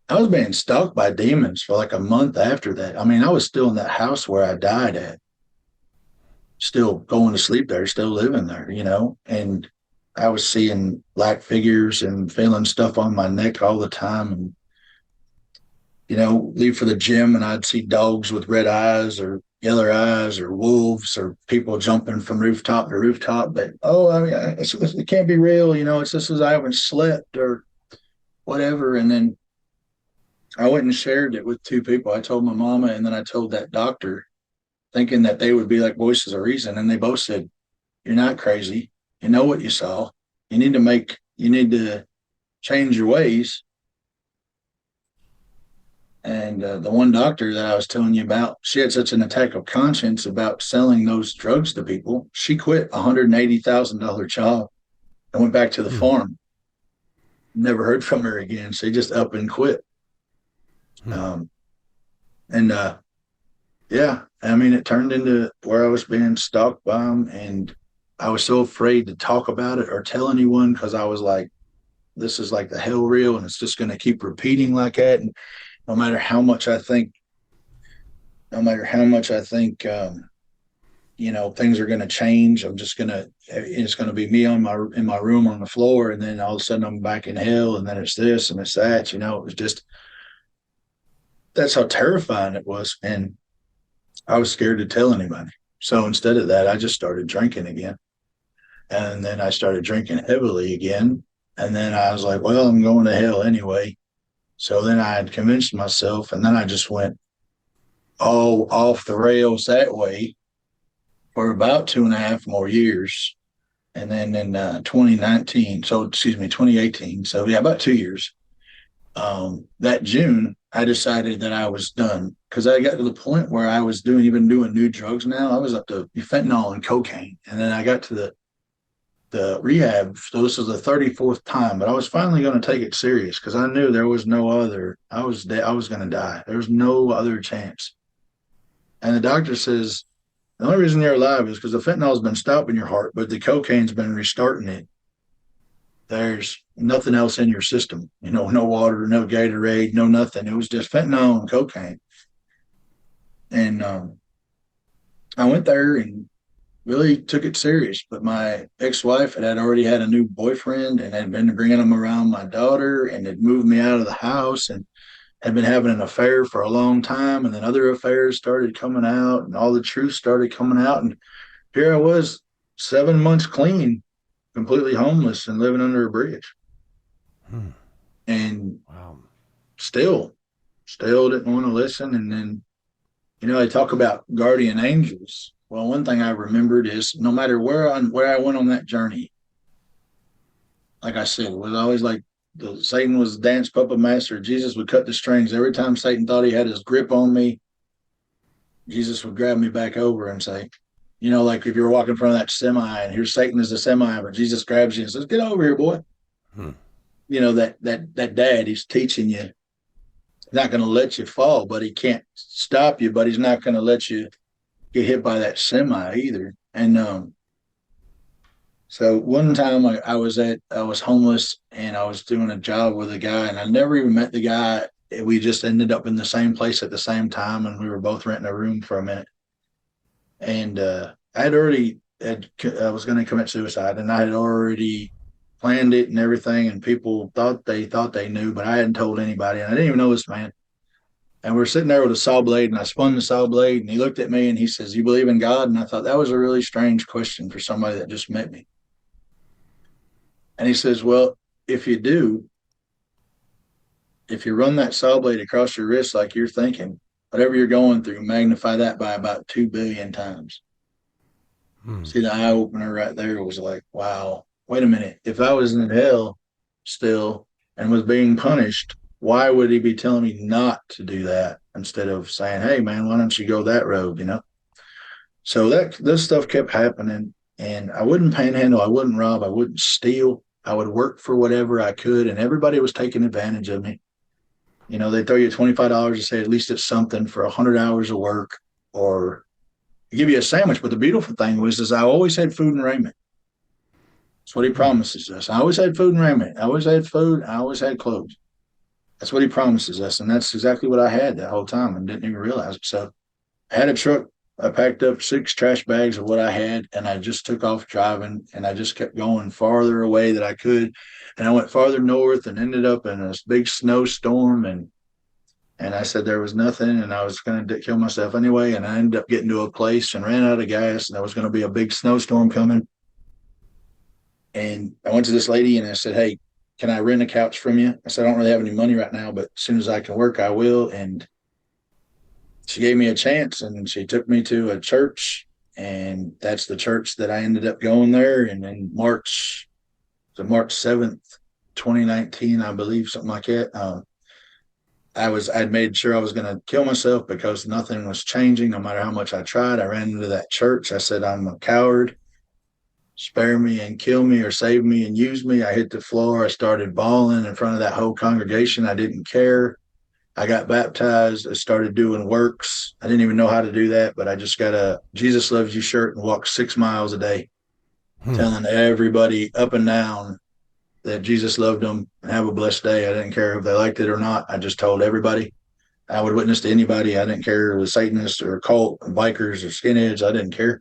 I was being stalked by demons for like a month after that. I mean, I was still in that house where I died at, still going to sleep there, still living there, and I was seeing black figures and feeling stuff on my neck all the time. And, leave for the gym and I'd see dogs with red eyes or yellow eyes or wolves or people jumping from rooftop to rooftop. But, oh, I mean, it can't be real. It's just as I haven't slept or whatever. And then I went and shared it with two people. I told my mama and then I told that doctor, thinking that they would be like voices of reason. And they both said, "You're not crazy. You know what you saw. You need to change your ways." And the one doctor that I was telling you about, she had such an attack of conscience about selling those drugs to people. She quit a $180,000 job and went back to the Mm. farm. Never heard from her again. She just up and quit. Mm. Um, and yeah, I mean, it turned into where I was being stalked by them. And I was so afraid to talk about it or tell anyone because I was like, this is like the hell real and it's just going to keep repeating like that. And no matter how much I think, no matter how much I think, things are going to change. It's going to be me in my room on the floor. And then all of a sudden I'm back in hell. And then it's this and it's that, it was just, that's how terrifying it was. And I was scared to tell anybody. So instead of that, I just started drinking again. And then I started drinking heavily again. And then I was like, well, I'm going to hell anyway. So then I had convinced myself, and then I just went all off the rails that way for about 2.5 more years. And then in 2019, so excuse me, 2018. So yeah, about 2 years. That June, I decided that I was done because I got to the point where I was even doing new drugs now. I was up to fentanyl and cocaine. And then I got to the rehab. So this was the 34th time, but I was finally going to take it serious because I knew there was no other. I was going to die. There was no other chance. And the doctor says, The only reason you're alive is because the fentanyl's been stopping your heart, but the cocaine's been restarting it. There's nothing else in your system, no water, no Gatorade, no nothing. It was just fentanyl and cocaine. And I went there and really took it serious. But my ex-wife had already had a new boyfriend and had been bringing him around my daughter and had moved me out of the house and had been having an affair for a long time. And then other affairs started coming out and all the truth started coming out. And here I was, 7 months clean, completely homeless and living under a bridge. Hmm. And Wow. still, still didn't want to listen. And then, they talk about guardian angels. Well, one thing I remembered is no matter where I went on that journey, like I said, it was always like Satan was the dance puppet master. Jesus would cut the strings. Every time Satan thought he had his grip on me, Jesus would grab me back over and say, like if you're walking in front of that semi and here's Satan is the semi, but Jesus grabs you and says, "Get over here, boy." Hmm. That dad, he's teaching you. He's not going to let you fall, but he can't stop you, but he's not going to let you get hit by that semi either. And so one time I was homeless and I was doing a job with a guy and I never even met the guy. We just ended up in the same place at the same time and we were both renting a room for a minute. And I was going to commit suicide and I had already planned it and everything. And people thought they knew, but I hadn't told anybody. And I didn't even know this man. And we're sitting there with a saw blade, and I spun the saw blade, and he looked at me and he says, "You believe in God?" And I thought that was a really strange question for somebody that just met me. And he says, "Well, if you do, if you run that saw blade across your wrist like you're thinking, whatever you're going through, magnify that by about 2 billion times." Hmm. See, the eye opener right there was like, wow, wait a minute. If I was in hell still and was being punished, why would he be telling me not to do that instead of saying, "Hey, man, why don't you go that road?" So that this stuff kept happening, and I wouldn't panhandle, I wouldn't rob, I wouldn't steal. I would work for whatever I could, and everybody was taking advantage of me. They throw you $25 to say at least it's something for 100 hours of work, or give you a sandwich. But the beautiful thing was, is I always had food and raiment. That's what he Hmm. promises us. I always had food and raiment. I always had food. I always had clothes. That's what he promises us, and that's exactly what I had that whole time, and didn't even realize it. So I had a truck. I packed up 6 trash bags of what I had, and I just took off driving, and I just kept going farther away that I could, and I went farther north, and ended up in a big snowstorm, and I said there was nothing, and I was going to kill myself anyway, and I ended up getting to a place and ran out of gas, and there was going to be a big snowstorm coming, and I went to this lady and I said, "Hey, can I rent a couch from you?" I said, "I don't really have any money right now, but as soon as I can work, I will." And she gave me a chance and she took me to a church, and that's the church that I ended up going there. And in March 7th, 2019, I believe, something like that. I'd made sure I was going to kill myself because nothing was changing. No matter how much I tried, I ran into that church. I said, "I'm a coward. Spare me and kill me or save me and use me." I hit the floor. I started bawling in front of that whole congregation. I didn't care. I got baptized. I started doing works. I didn't even know how to do that, but I just got a Jesus Loves You shirt and walked 6 miles a day, Hmm. telling everybody up and down that Jesus loved them and have a blessed day. I didn't care if they liked it or not. I just told everybody. I would witness to anybody. I didn't care if it was Satanists or cult or bikers or skinheads. I didn't care.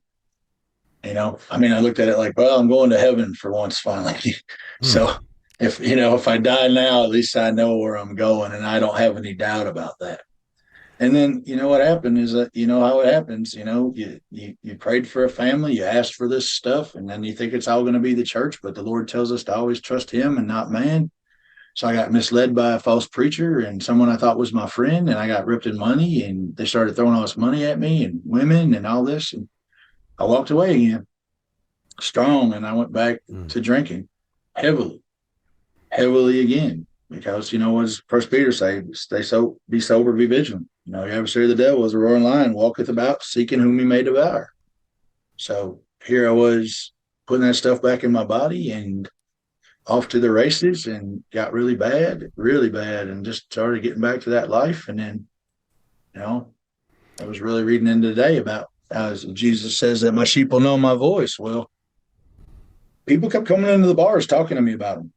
I mean, I looked at it like, well, I'm going to heaven for once finally. Hmm. So if I die now, at least I know where I'm going and I don't have any doubt about that. And then what happened is that how it happens. You prayed for a family, you asked for this stuff, and then you think it's all going to be the church, but the Lord tells us to always trust Him and not man. So I got misled by a false preacher and someone I thought was my friend, and I got ripped in money, and they started throwing all this money at me and women and all this, and I walked away again strong, and I went back Hmm. to drinking heavily, heavily again. Because what does First Peter say? Be sober, be vigilant. You ever see the devil as a roaring lion walketh about, seeking whom he may devour. So here I was putting that stuff back in my body and off to the races, and got really bad, and just started getting back to that life. And then, I was really reading in today about Jesus says that my sheep will know my voice. Well, people kept coming into the bars talking to me about him.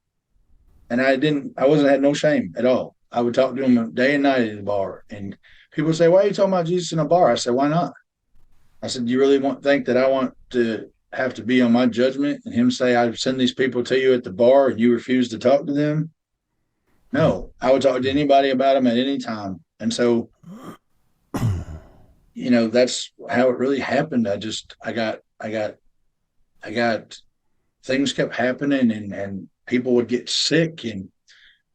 And I wasn't had no shame at all. I would talk to them day and night at the bar. And people would say, "Why are you talking about Jesus in a bar?" I said, "Why not?" I said, "Do you really think that I want to have to be on my judgment and him say, I send these people to you at the bar and you refuse to talk to them?" No, I would talk to anybody about him at any time. And so, that's how it really happened. I got things kept happening and people would get sick. And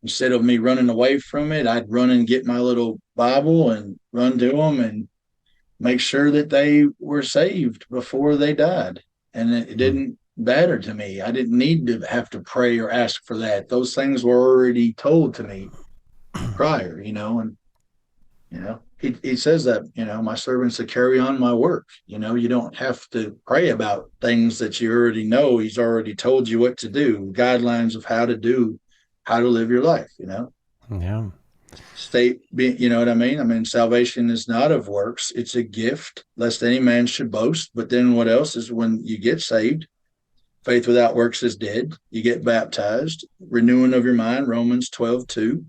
instead of me running away from it, I'd run and get my little Bible and run to them and make sure that they were saved before they died. And it didn't matter to me. I didn't need to have to pray or ask for that. Those things were already told to me prior, and he says that, my servants to carry on my work. You don't have to pray about things that you already know. He's already told you what to do, guidelines of how to live your life, Yeah. you know what I mean? I mean, salvation is not of works. It's a gift, lest any man should boast. But then what else is when you get saved? Faith without works is dead. You get baptized, renewing of your mind, Romans 12:2,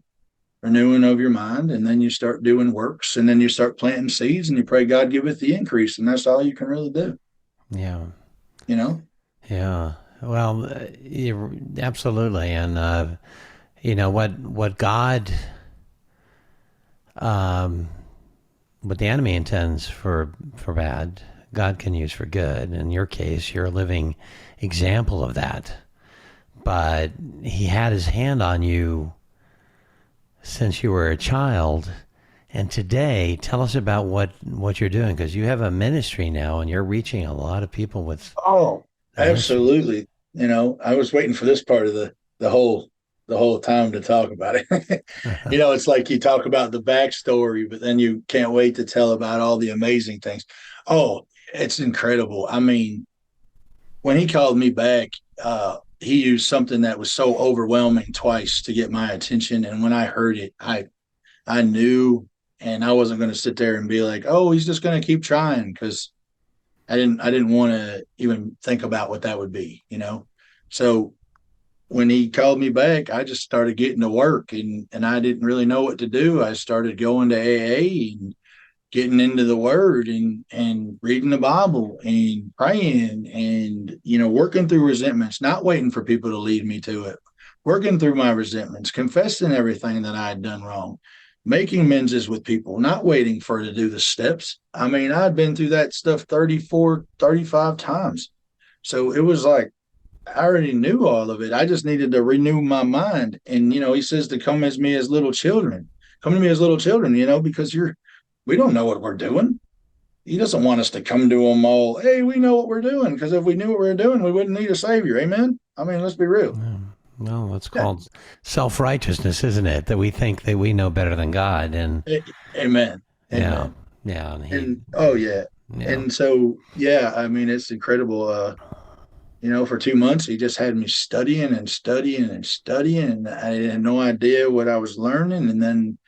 renewing of your mind. And then you start doing works, and then you start planting seeds and you pray God giveth the increase. And that's all you can really do, Yeah. you know? Yeah. Well, absolutely. And, what God, um, what the enemy intends for bad, God can use for good. In your case, you're a living example of that. But he had his hand on you since you were a child. And today, tell us about what you're doing, because you have a ministry now and you're reaching a lot of people with Oh, the ministry. absolutely. I was waiting for this part of the whole time to talk about it. It's like you talk about the backstory, but then you can't wait to tell about all the amazing things. Oh, it's incredible. I mean, when he called me back, he used something that was so overwhelming twice to get my attention. And when I heard it, I knew, and I wasn't going to sit there and be like, "Oh, he's just going to keep trying," because I didn't want to even think about what that would be. So when he called me back, I just started getting to work, and I didn't really know what to do. I started going to AA and getting into the word and reading the Bible and praying and working through resentments, not waiting for people to lead me to it, working through my resentments, confessing everything that I had done wrong, making amends with people, not waiting for to do the steps. I mean, I'd been through that stuff 34, 35 times. So it was like I already knew all of it. I just needed to renew my mind. And he says to come as me as little children. Come to me as little children, because we don't know what we're doing. He doesn't want us to come to him all, "Hey, we know what we're doing," because if we knew what we were doing, we wouldn't need a savior. Amen. I mean, let's be real. Yeah. Well, it's Yeah. called self-righteousness, isn't it? That we think that we know better than God. And Amen. yeah, Amen. yeah, and And oh yeah. yeah, And so yeah, I mean it's incredible. For 2 months he just had me studying and studying and studying, and I had no idea what I was learning. And then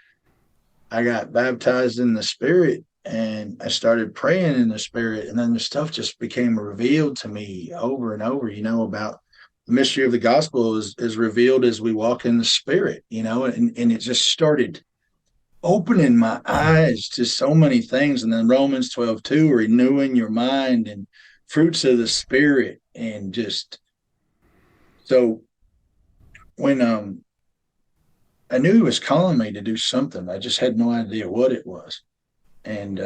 I got baptized in the Spirit and I started praying in the Spirit. And then the stuff just became revealed to me over and over, about the mystery of the gospel is revealed as we walk in the Spirit, and it just started opening my eyes to so many things. And then Romans 12:2, renewing your mind and fruits of the Spirit. And just so when I knew he was calling me to do something, I just had no idea what it was. And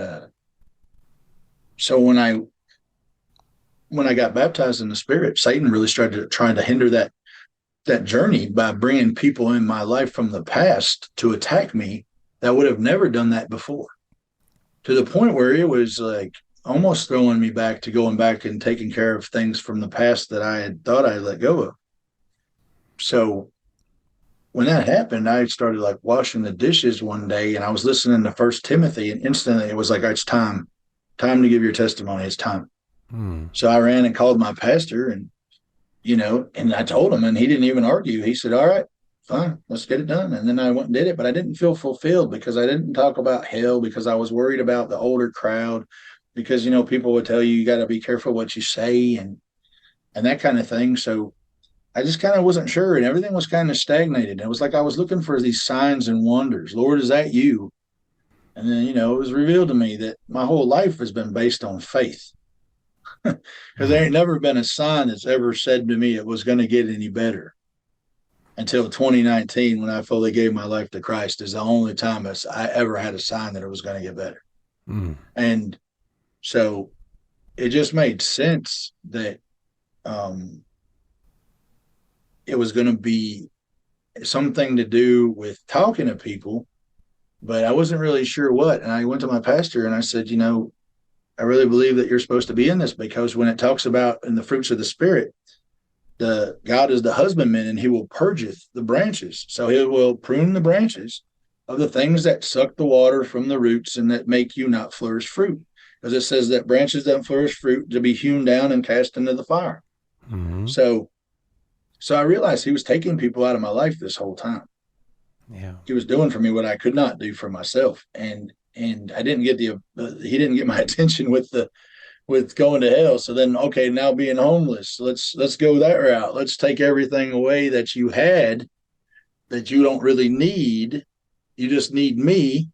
so when I got baptized in the Spirit, Satan really started trying to hinder that journey by bringing people in my life from the past to attack me that would have never done that before, to the point where it was like almost throwing me back to going back and taking care of things from the past that I had thought I let go of. So when that happened, I started like washing the dishes one day, and I was listening to First Timothy, and instantly it was like, "It's time to give your testimony. It's time." hmm. So I ran and called my pastor, and I told him, and he didn't even argue. He said, "All right, fine, let's get it done." And then I went and did it, but I didn't feel fulfilled because I didn't talk about hell, because I was worried about the older crowd. because, people would tell you got to be careful what you say and that kind of thing. So I just kind of wasn't sure, and everything was kind of stagnated. It was like I was looking for these signs and wonders. Lord, is that you? And then, it was revealed to me that my whole life has been based on faith. Because there Mm. ain't never been a sign that's ever said to me it was going to get any better until 2019 when I fully gave my life to Christ. Is the only time I ever had a sign that it was going to get better. Mm. And so it just made sense that um, it was going to be something to do with talking to people, but I wasn't really sure what. And I went to my pastor and I said, I really believe that you're supposed to be in this, because when it talks about in the fruits of the spirit, the God is the husbandman and he will purgeth the branches. So he will prune the branches of the things that suck the water from the roots and that make you not flourish fruit. Because it says that branches that flourish fruit to be hewn down and cast into the fire. Mm. So I realized he was taking people out of my life this whole time. Yeah. He was doing for me what I could not do for myself. And I didn't get he didn't get my attention with going to hell. So then, okay, now being homeless, let's go that route. Let's take everything away that you had that you don't really need. You just need me.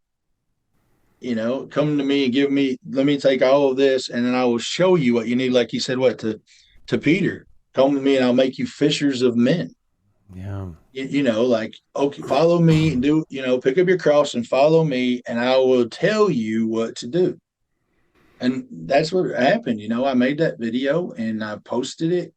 Come to me and let me take all of this, and then I will show you what you need. Like you said, what to Peter, come to me and I'll make you fishers of men. Yeah. Like, okay, follow me and do, pick up your cross and follow me, and I will tell you what to do. And that's what happened. I made that video and I posted it,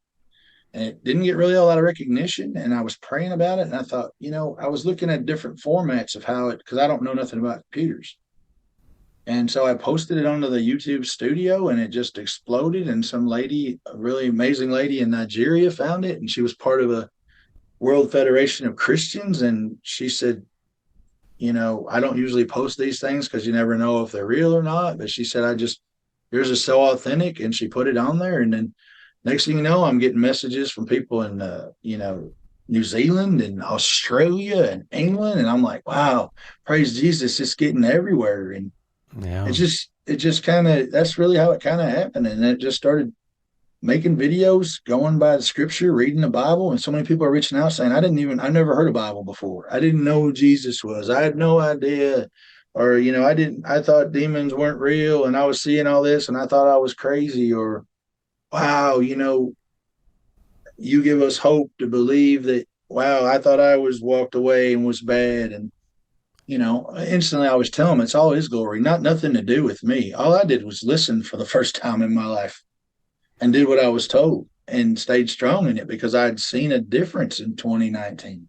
and it didn't get really a lot of recognition. And I was praying about it, and I thought, I was looking at different formats of how it, because I don't know nothing about computers. And so I posted it onto the YouTube studio, and it just exploded. And some lady, a really amazing lady in Nigeria, found it, and she was part of a World Federation of Christians. And she said, I don't usually post these things because you never know if they're real or not. But she said, yours is so authentic. And she put it on there. And then next thing you know, I'm getting messages from people in, New Zealand and Australia and England. And I'm like, wow, praise Jesus, it's getting everywhere. And Yeah. it just kind of, that's really how it kind of happened. And it just started making videos, going by the scripture, reading the Bible, and so many people are reaching out saying, I never heard a Bible before. I didn't know who Jesus was. I had no idea. Or, I thought demons weren't real, and I was seeing all this and I thought I was crazy. Or, wow, you give us hope to believe that, wow, I thought I was walked away and was bad. And, instantly I was telling them it's all his glory, nothing to do with me. All I did was listen for the first time in my life and did what I was told and stayed strong in it because I'd seen a difference in 2019.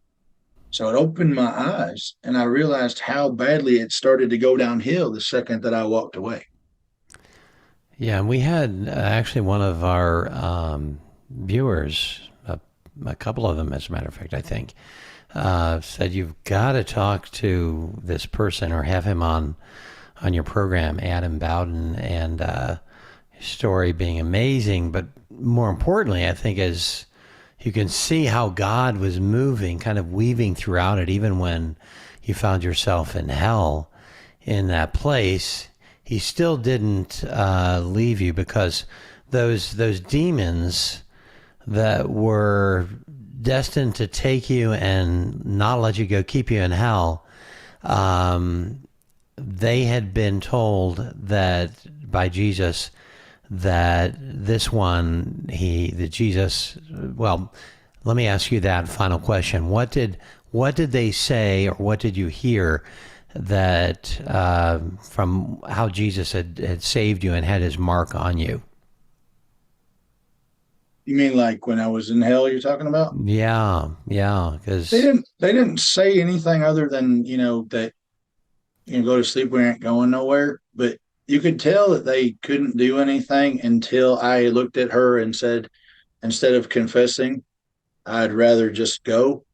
So it opened my eyes, and I realized how badly it started to go downhill the second that I walked away. Yeah. And we had actually one of our viewers, a couple of them, as a matter of fact, I think, said you've got to talk to this person or have him on your program, Adam Bowden, and his story being amazing. But more importantly, I think, is you can see how God was moving, kind of weaving throughout it, even when you found yourself in hell in that place. He still didn't leave you, because those demons that were destined to take you and not let you go, keep you in hell, they had been told that by Jesus that this one, the Jesus, well, let me ask you that final question. What did they say, or what did you hear that from how Jesus had saved you and had his mark on you? You mean like when I was in hell you're talking about? Yeah, yeah, because They didn't say anything other than, that go to sleep, we ain't going nowhere. But you could tell that they couldn't do anything until I looked at her and said, instead of confessing, I'd rather just go.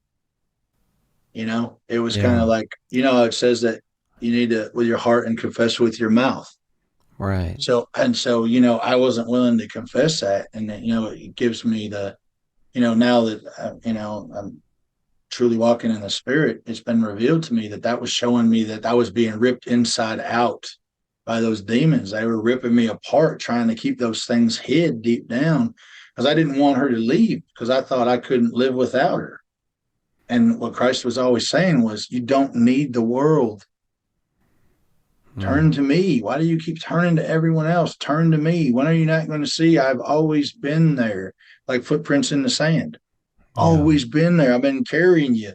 It was kind yeah, of like, it says that you need to, with your heart and confess with your mouth. right, So, I wasn't willing to confess that. And then, it gives me the, now that, I'm truly walking in the spirit, it's been revealed to me that was showing me that I was being ripped inside out by those demons. They were ripping me apart, trying to keep those things hid deep down because I didn't want her to leave because I thought I couldn't live without her. And what Christ was always saying was, you don't need the world. Mm. Turn to me. Why do you keep turning to everyone else? Turn to me. When are you not going to see? I've always been there, like footprints in the sand. Yeah. Always been there. I've been carrying you.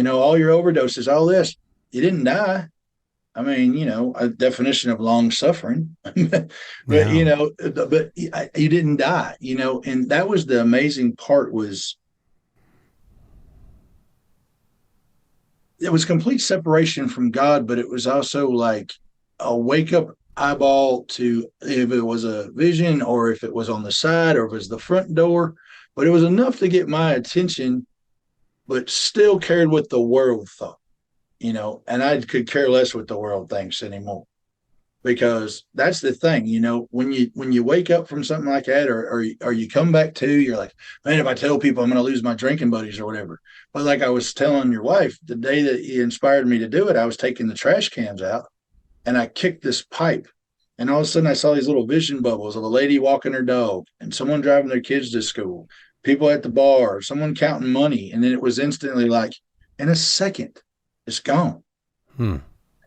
All your overdoses, all this. You didn't die. I mean, a definition of long suffering, but Yeah. you didn't die. And that was the amazing part was it was complete separation from God, but it was also like a wake up eyeball to if it was a vision or if it was on the side or if it was the front door. But it was enough to get my attention, but still cared what the world thought, and I could care less what the world thinks anymore. Because that's the thing, when you wake up from something like that, or you come back to, you're like, man, if I tell people I'm going to lose my drinking buddies or whatever. But like I was telling your wife, the day that he inspired me to do it, I was taking the trash cans out and I kicked this pipe, and all of a sudden I saw these little vision bubbles of a lady walking her dog and someone driving their kids to school, people at the bar, someone counting money, and then it was instantly like, in a second, it's gone. Hmm.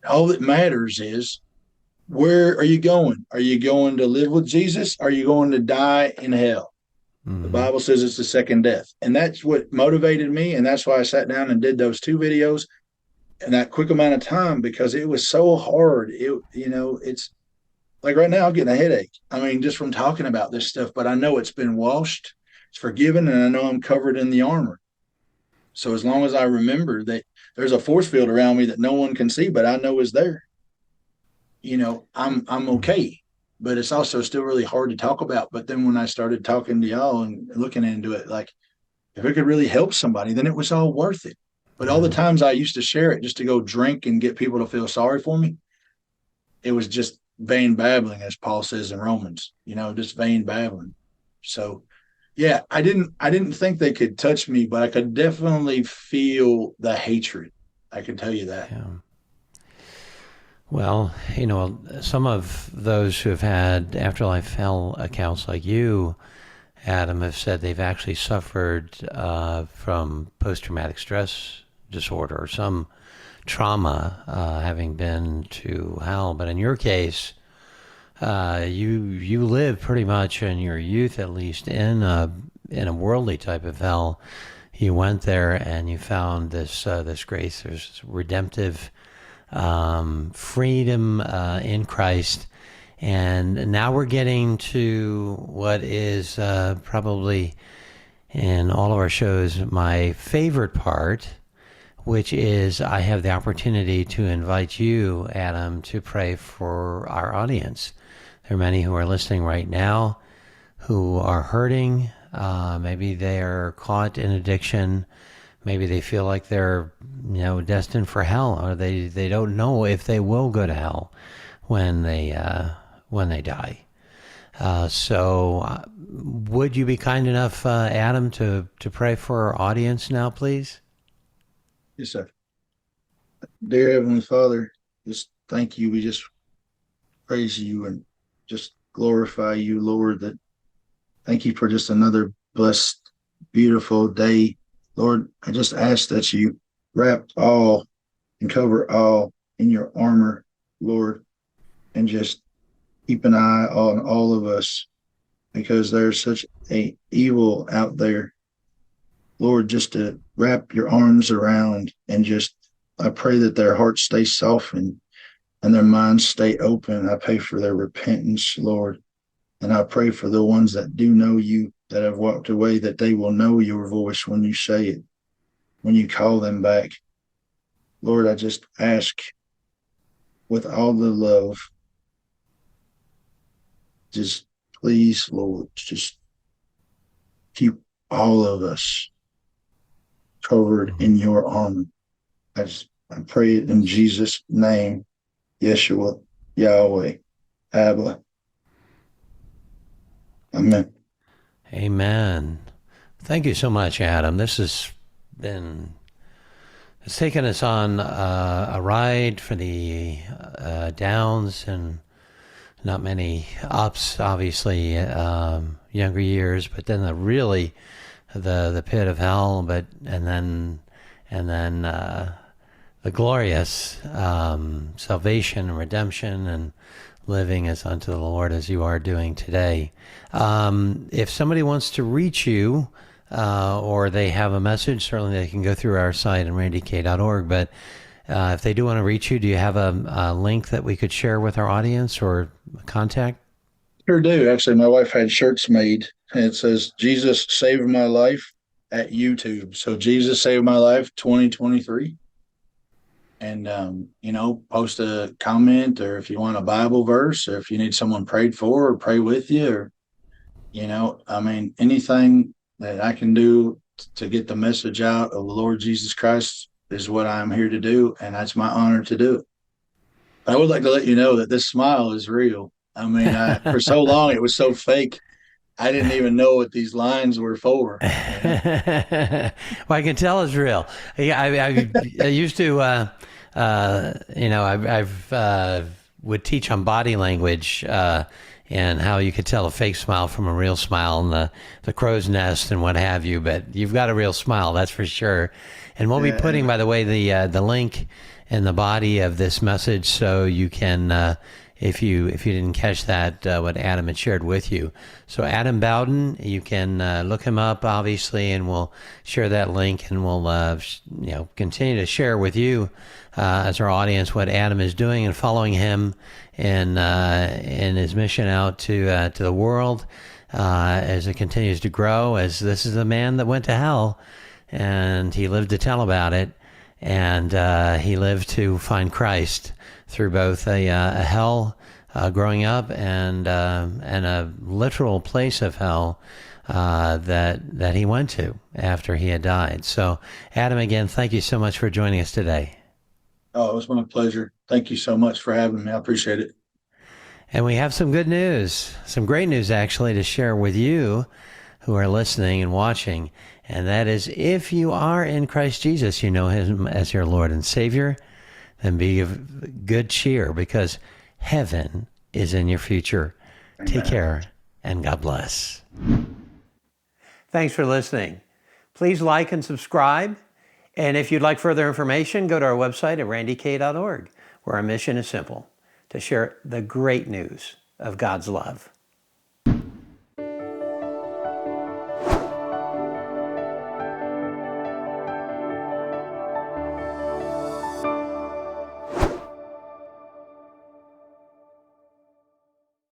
All that matters is, where are you going? Are you going to live with Jesus? Are you going to die in hell? The Mm-hmm. Bible says it's the second death. And that's what motivated me. And that's why I sat down and did those two videos in that quick amount of time, because it was so hard. It's like right now I'm getting a headache. I mean, just from talking about this stuff, but I know it's been washed, it's forgiven, and I know I'm covered in the armor. So as long as I remember that there's a force field around me that no one can see, but I know is there, I'm okay. But it's also still really hard to talk about. But then when I started talking to y'all and looking into it, like if it could really help somebody, then it was all worth it. But all the Yeah. times I used to share it just to go drink and get people to feel sorry for me, it was just vain babbling, as Paul says in Romans, just vain babbling. So yeah, I didn't think they could touch me, but I could definitely feel the hatred. I can tell you that. Yeah. Well, some of those who have had afterlife hell accounts like you, Adam, have said they've actually suffered from post traumatic stress disorder or some trauma having been to hell. But in your case, you lived pretty much in your youth, at least, in a worldly type of hell. You went there and you found this grace, this redemptive freedom in Christ. And now we're getting to what is probably in all of our shows my favorite part, which is I have the opportunity to invite you, Adam, to pray for our audience. There are many who are listening right now who are hurting. Maybe they're caught in addiction. Maybe they feel like they're, destined for hell, or they don't know if they will go to hell when they die. So, would you be kind enough, Adam, to pray for our audience now, please? Yes, sir. Dear Heavenly Father, just thank you. We just praise you and just glorify you, Lord. That thank you for just another blessed, beautiful day. Lord, I just ask that you wrap all and cover all in your armor, Lord, and just keep an eye on all of us because there's such a evil out there. Lord, just to wrap your arms around and just I pray that their hearts stay softened and their minds stay open. I pray for their repentance, Lord. And I pray for the ones that do know you, that have walked away, that they will know your voice when you say it, when you call them back. Lord, I just ask with all the love, just please, Lord, just keep all of us covered Mhm. in your armor. I pray it in Yes. Jesus' name, Yeshua, Yahweh, Abba. Amen. Amen. Thank you so much, Adam. This has been It's taken us on a ride for the downs and not many ups, obviously, younger years, but then the pit of hell, and then the glorious salvation and redemption and living as unto the Lord as you are doing today. If somebody wants to reach you or they have a message, certainly they can go through our site at randyk.org. But if they do want to reach you, do you have a link that we could share with our audience or contact? Sure do. Actually, my wife had shirts made, and it says "Jesus Saved My Life" at YouTube. So Jesus Saved My Life 2023. And post a comment, or if you want a Bible verse, or if you need someone prayed for or pray with you, or anything that I can do to get the message out of the Lord Jesus Christ is what I'm here to do, and that's my honor to do it. I would like to let you know that this smile is real. For so long it was so fake. I didn't even know what these lines were for. Well, I can tell it's real. I used to, I've would teach on body language and how you could tell a fake smile from a real smile, and the crow's nest and what have you. But you've got a real smile, that's for sure. And we'll be putting, by the way, the link in the body of this message, so you can. If you didn't catch that, what Adam had shared with you. So Adam Bowden, you can look him up, obviously, and we'll share that link, and we'll continue to share with you as our audience what Adam is doing and following him in his mission out to the world as it continues to grow. As this is a man that went to hell, and he lived to tell about it, and he lived to find Christ through both a hell growing up and a literal place of hell that he went to after he had died. So, Adam, again, thank you so much for joining us today. Oh, it was my pleasure. Thank you so much for having me. I appreciate it. And we have some good news, some great news actually, to share with you who are listening and watching. And that is, if you are in Christ Jesus, you know him as your Lord and Savior, then be of good cheer, because heaven is in your future. Amen. Take care, and God bless. Thanks for listening. Please like and subscribe. And if you'd like further information, go to our website at randyk.org, where our mission is simple: to share the great news of God's love.